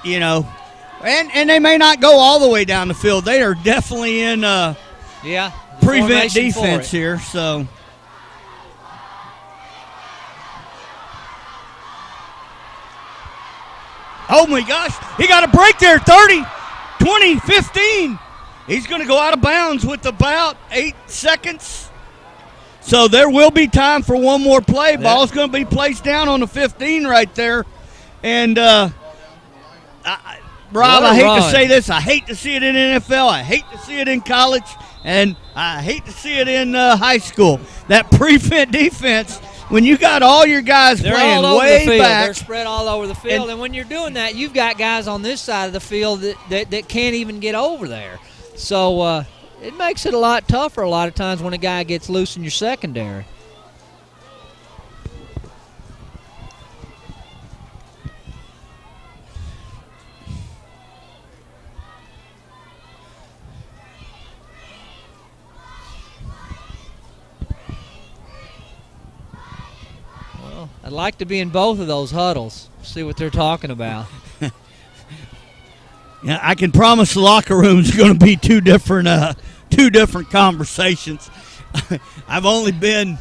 and they may not go all the way down the field. They are definitely in prevent defense here, so. Oh, my gosh. He got a break there. 30, 20, 15. He's going to go out of bounds with about 8 seconds. So there will be time for one more play. Ball's going to be placed down on the 15 right there. And, Rob, I hate to say this. I hate to see it in NFL. I hate to see it in college. And I hate to see it in high school. That prevent defense, when you got all your guys playing way back. They're spread all over the field. And when you're doing that, you've got guys on this side of the field that can't even get over there. So it makes it a lot tougher a lot of times when a guy gets loose in your secondary. I'd like to be in both of those huddles, see what they're talking about. Yeah, I can promise the locker room's going to be two different conversations. I've only been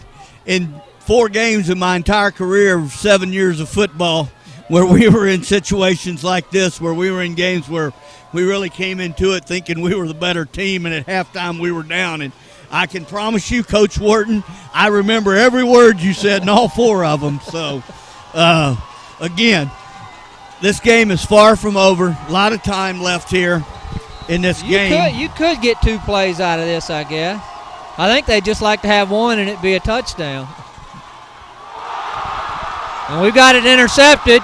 in 4 games in my entire career of 7 years of football where we were in situations like this, where we were in games where we really came into it thinking we were the better team, and at halftime we were down. And I can promise you, Coach Wharton, I remember every word you said in all 4 of them. So, again, this game is far from over. A lot of time left here in this game. You could get 2 plays out of this, I guess. I think they'd just like to have one and it be a touchdown. And we've got it intercepted.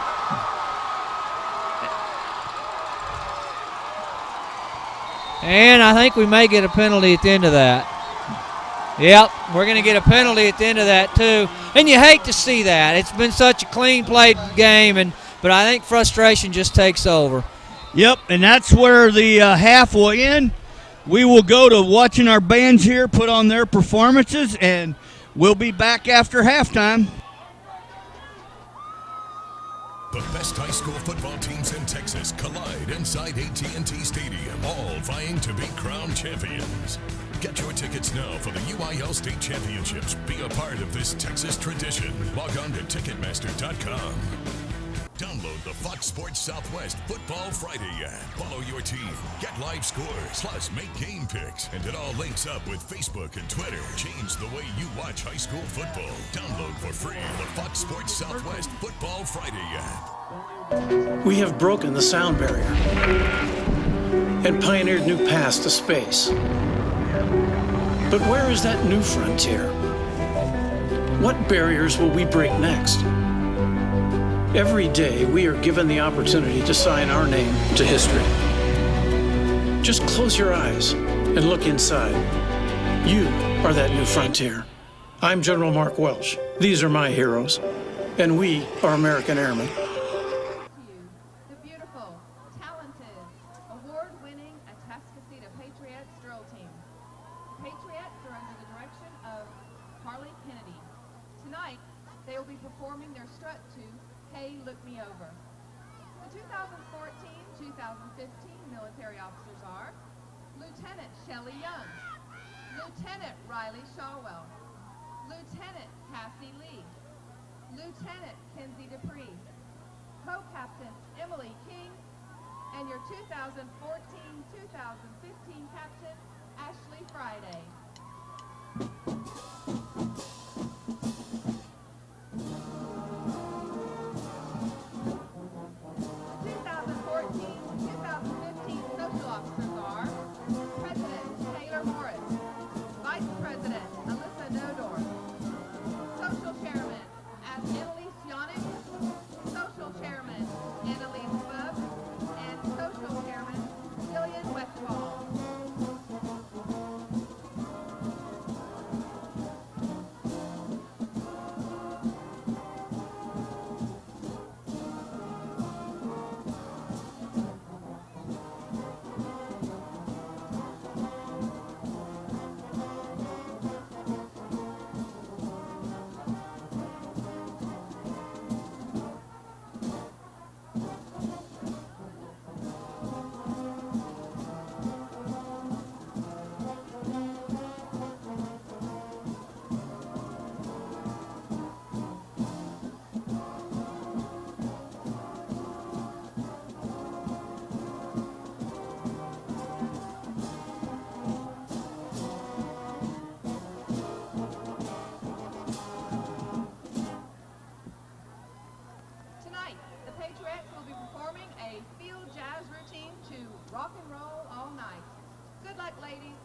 And I think we may get a penalty at the end of that. Yep, we're going to get a penalty at the end of that too. And you hate to see that. It's been such a clean played game, but I think frustration just takes over. Yep, and that's where the half will end. We will go to watching our bands here put on their performances, and we'll be back after halftime. The best high school football teams in Texas collide inside AT&T Stadium, all vying to be crowned champions. Get your tickets now for the UIL State Championships. Be a part of this Texas tradition. Log on to Ticketmaster.com. Download the Fox Sports Southwest Football Friday app. Follow your team, get live scores, plus make game picks. And it all links up with Facebook and Twitter. Change the way you watch high school football. Download for free the Fox Sports Southwest Football Friday app. We have broken the sound barrier and pioneered new paths to space. But where is that new frontier? What barriers will we break next? Every day, we are given the opportunity to sign our name to history. Just close your eyes and look inside. You are that new frontier. I'm General Mark Welsh. These are my heroes. And we are American Airmen. The beautiful, talented, award-winning Atascocita Patriots drill team. The Patriots are under the direction of Harley Kennedy. Tonight, they will be performing their strut to Hey, Look Me Over. The 2014-2015 military officers are Lieutenant Shelley Young, Lieutenant Riley Shawwell, Lieutenant Cassie Lee, Lieutenant Kenzie Dupree, Co-Captain Emily King, and your 2014-2015 Captain, Ashley Friday. Rock and roll all night. Good luck, ladies.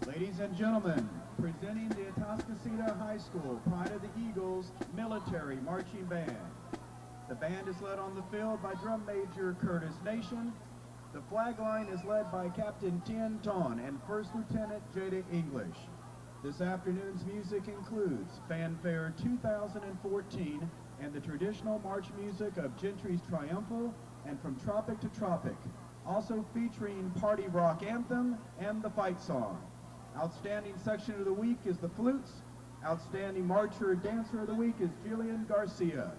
Ladies and gentlemen, presenting the Atascocita High School Pride of the Eagles Military Marching Band. The band is led on the field by Drum Major Curtis Nation. The flag line is led by Captain Tien Ton and First Lieutenant Jada English. This afternoon's music includes Fanfare 2014 and the traditional march music of Gentry's Triumphal and From Tropic to Tropic, also featuring Party Rock Anthem and the Fight Song. Outstanding Section of the Week is the Flutes. Outstanding Marcher Dancer of the Week is Jillian Garcia.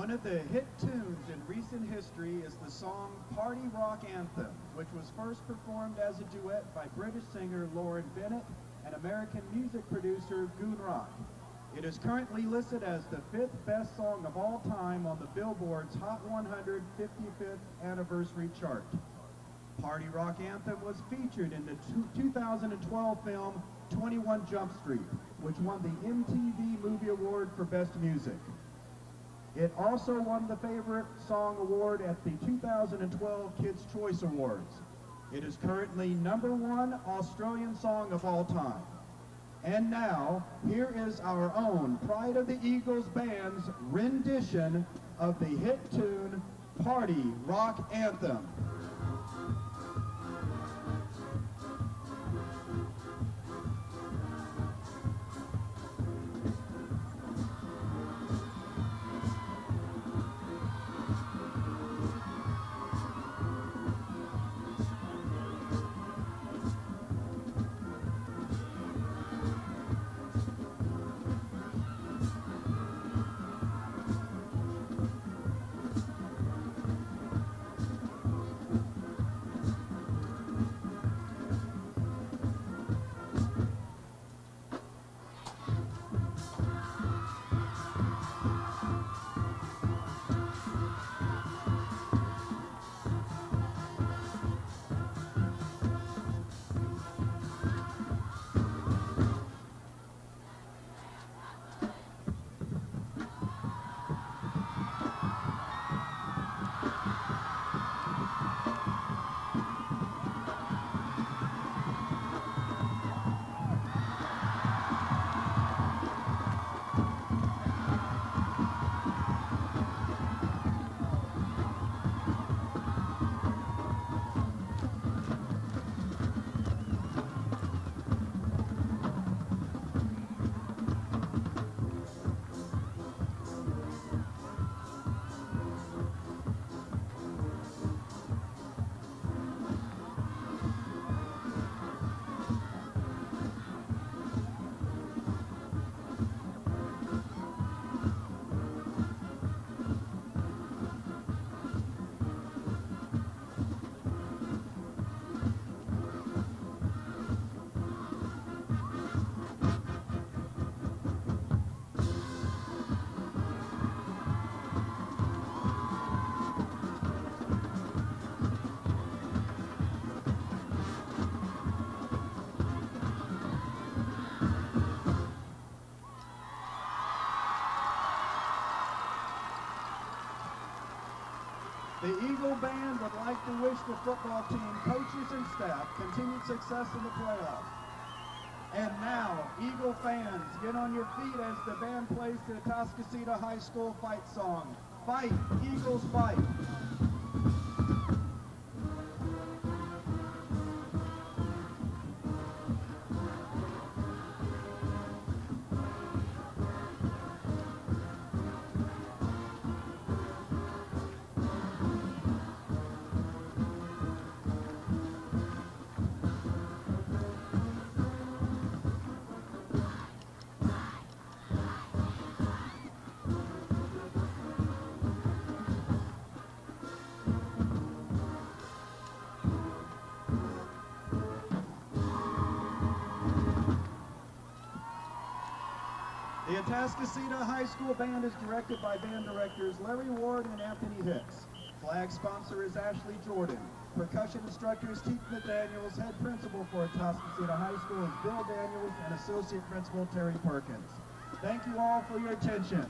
One of the hit tunes in recent history is the song Party Rock Anthem, which was first performed as a duet by British singer Lauren Bennett and American music producer Goon Rock. It is currently listed as the 5th best song of all time on the Billboard's Hot 100 55th Anniversary chart. Party Rock Anthem was featured in the 2012 film 21 Jump Street, which won the MTV Movie Award for Best Music. It also won the Favorite Song Award at the 2012 Kids' Choice Awards. It is currently #1 Australian song of all time. And now, here is our own Pride of the Eagles band's rendition of the hit tune, Party Rock Anthem. The Eagle Band would like to wish the football team, coaches, and staff continued success in the playoffs. And now, Eagle fans, get on your feet as the band plays the Atascocita High School fight song. Fight, Eagles, fight. The Atascocita High School Band is directed by band directors Larry Ward and Anthony Hicks. Flag sponsor is Ashley Jordan. Percussion instructor is Keith McDaniels. Head principal for Atascocita High School is Bill Daniels, and associate principal Terry Perkins. Thank you all for your attention.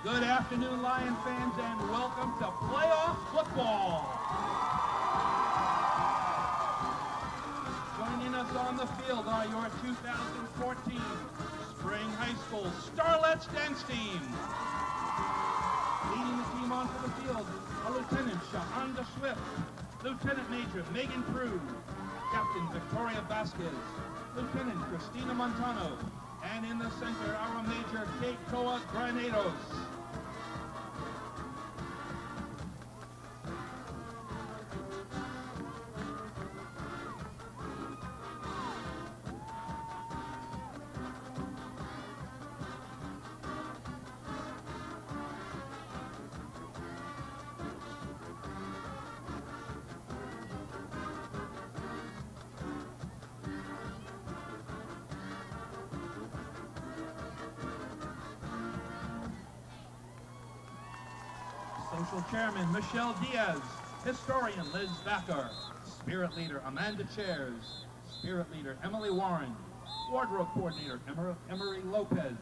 Good afternoon, Lion fans, and welcome to playoff football. Joining us on the field are your 2014 Spring High School Starlets dance team. Leading the team onto the field are Lieutenant Shahanda Swift, Lieutenant Major Megan Prue, Captain Victoria Vasquez, Lieutenant Christina Montano, and in the center, our Major Kate Coa Granados. Social Chairman Michelle Diaz, Historian Liz Backer, Spirit Leader Amanda Chairs, Spirit Leader Emily Warren, Wardrobe Coordinator Emery Lopez,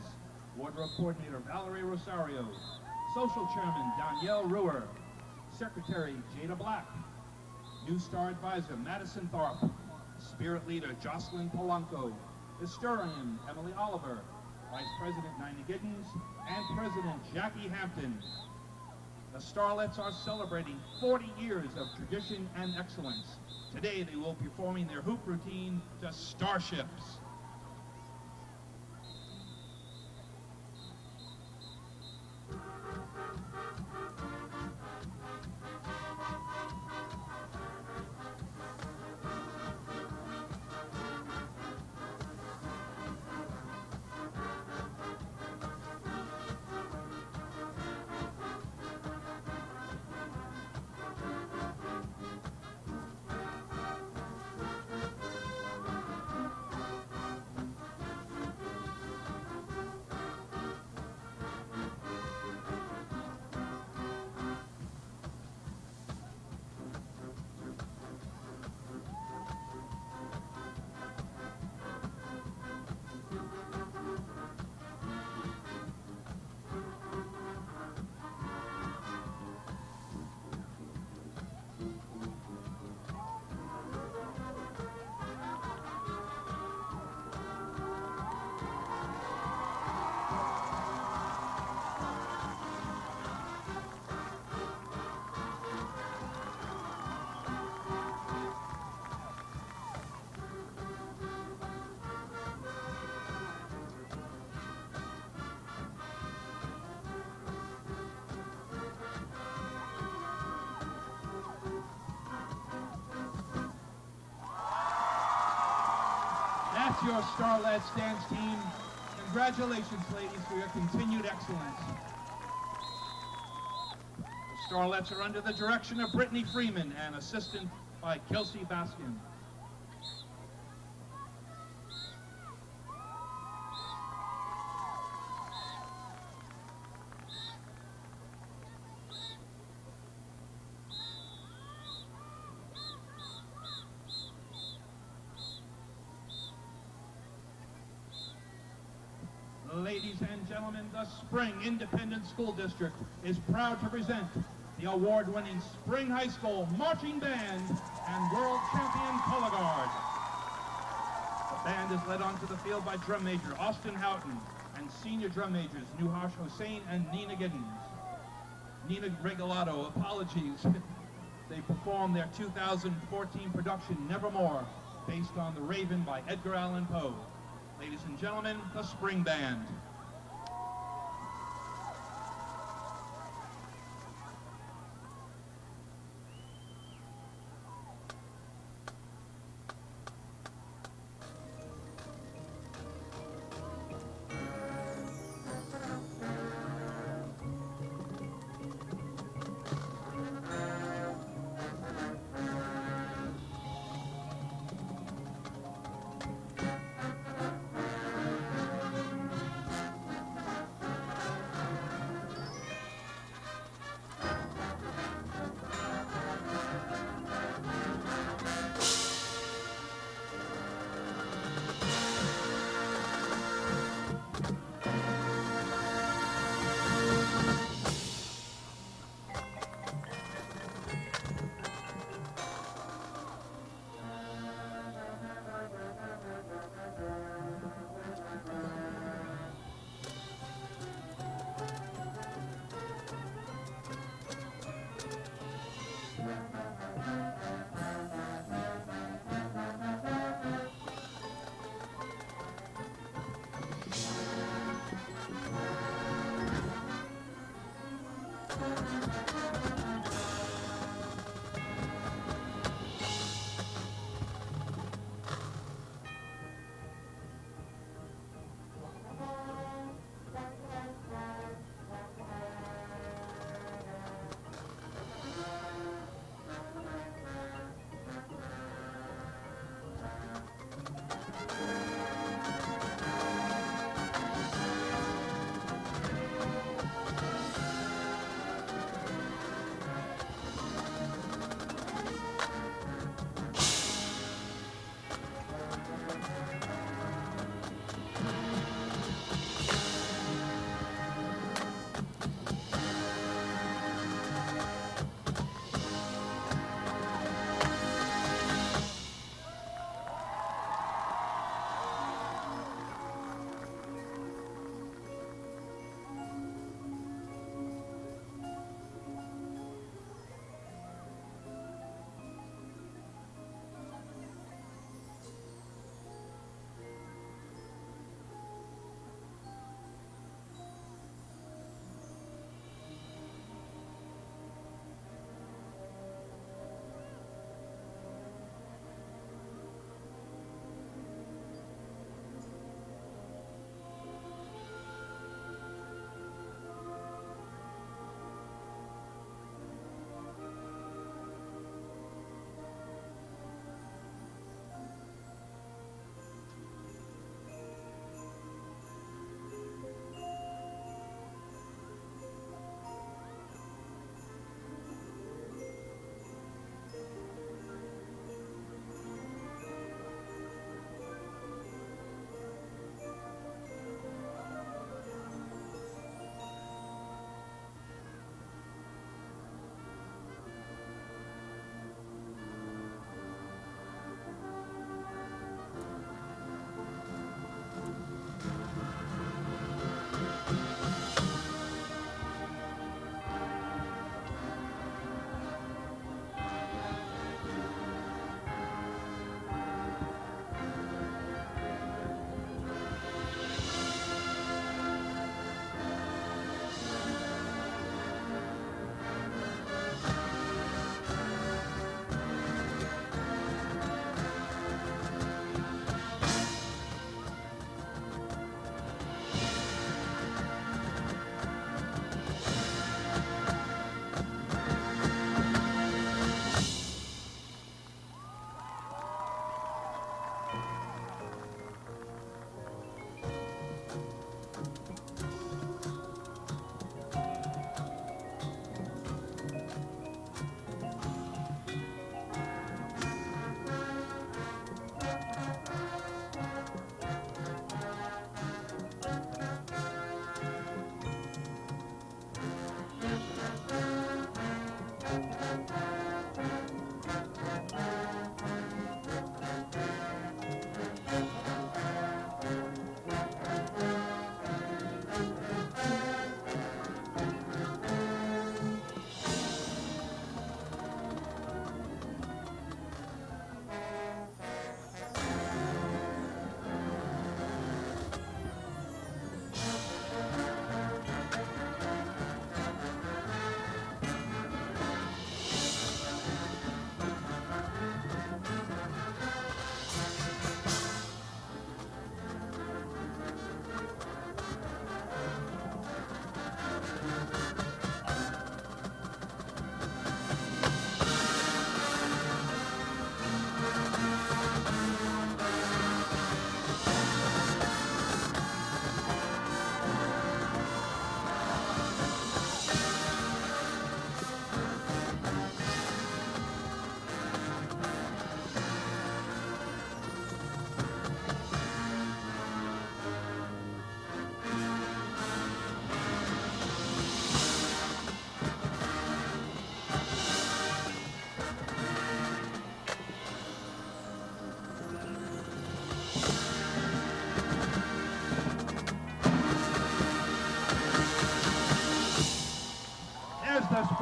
Wardrobe Coordinator Valerie Rosario, Social Chairman Danielle Ruhr, Secretary Jada Black, New Star Advisor Madison Thorpe, Spirit Leader Jocelyn Polanco, Historian Emily Oliver, Vice President Nina Giddens, and President Jackie Hampton. The Starlets are celebrating 40 years of tradition and excellence. Today they will be performing their hoop routine to Starships. That's your Starlets dance team. Congratulations, ladies, for your continued excellence. The Starlets are under the direction of Brittany Freeman and assisted by Kelsey Baskin. Ladies and gentlemen, the Spring Independent School District is proud to present the award-winning Spring High School Marching Band and World Champion Color Guard. The band is led onto the field by Drum Major Austin Houghton and Senior Drum Majors Nuhash Hossein and Nina Giddens. Nina Regalado, apologies. They performed their 2014 production Nevermore, based on The Raven by Edgar Allan Poe. Ladies and gentlemen, the Spring Band.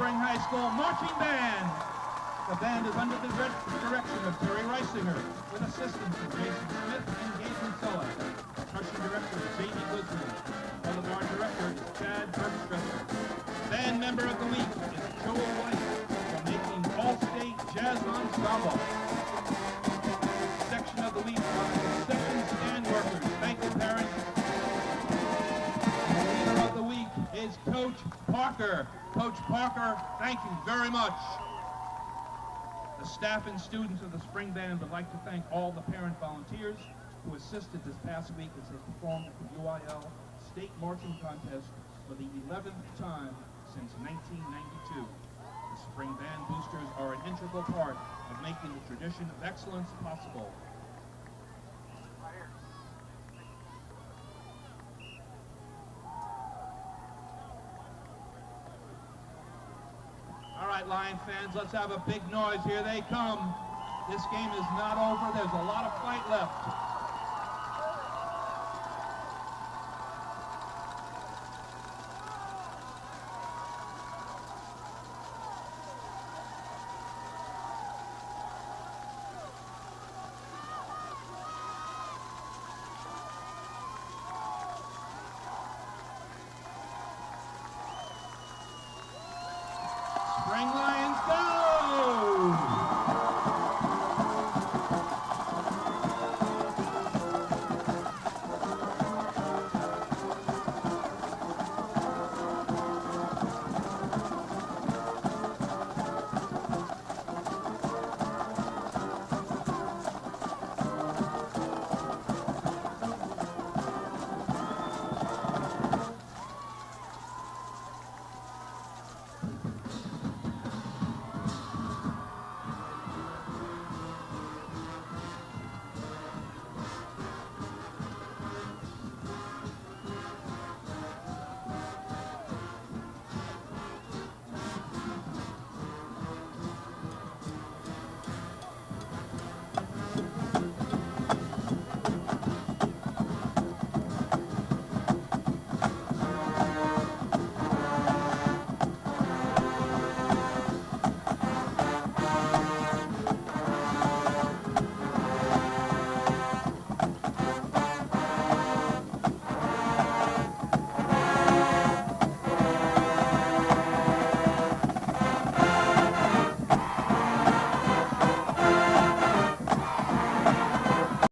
Spring High School Marching Band. The band is under the direction of Terry Reisinger, with assistance from Jason Smith and Gabe Kinsella. Percussion director is Jamie Guzman. Color guard director is Chad Bergstresser. Band member of the week is Joel White for making All-State Jazz Ensemble. Section of the week are the concession stand workers. Thank you, parents. The leader of the week is Coach Parker. Coach Parker, thank you very much. The staff and students of the Spring Band would like to thank all the parent volunteers who assisted this past week as they performed at the UIL State Marching Contest for the 11th time since 1992. The Spring Band boosters are an integral part of making the tradition of excellence possible. All right, Lion fans, let's have a big noise. Here they come. This game is not over. There's a lot of fight left.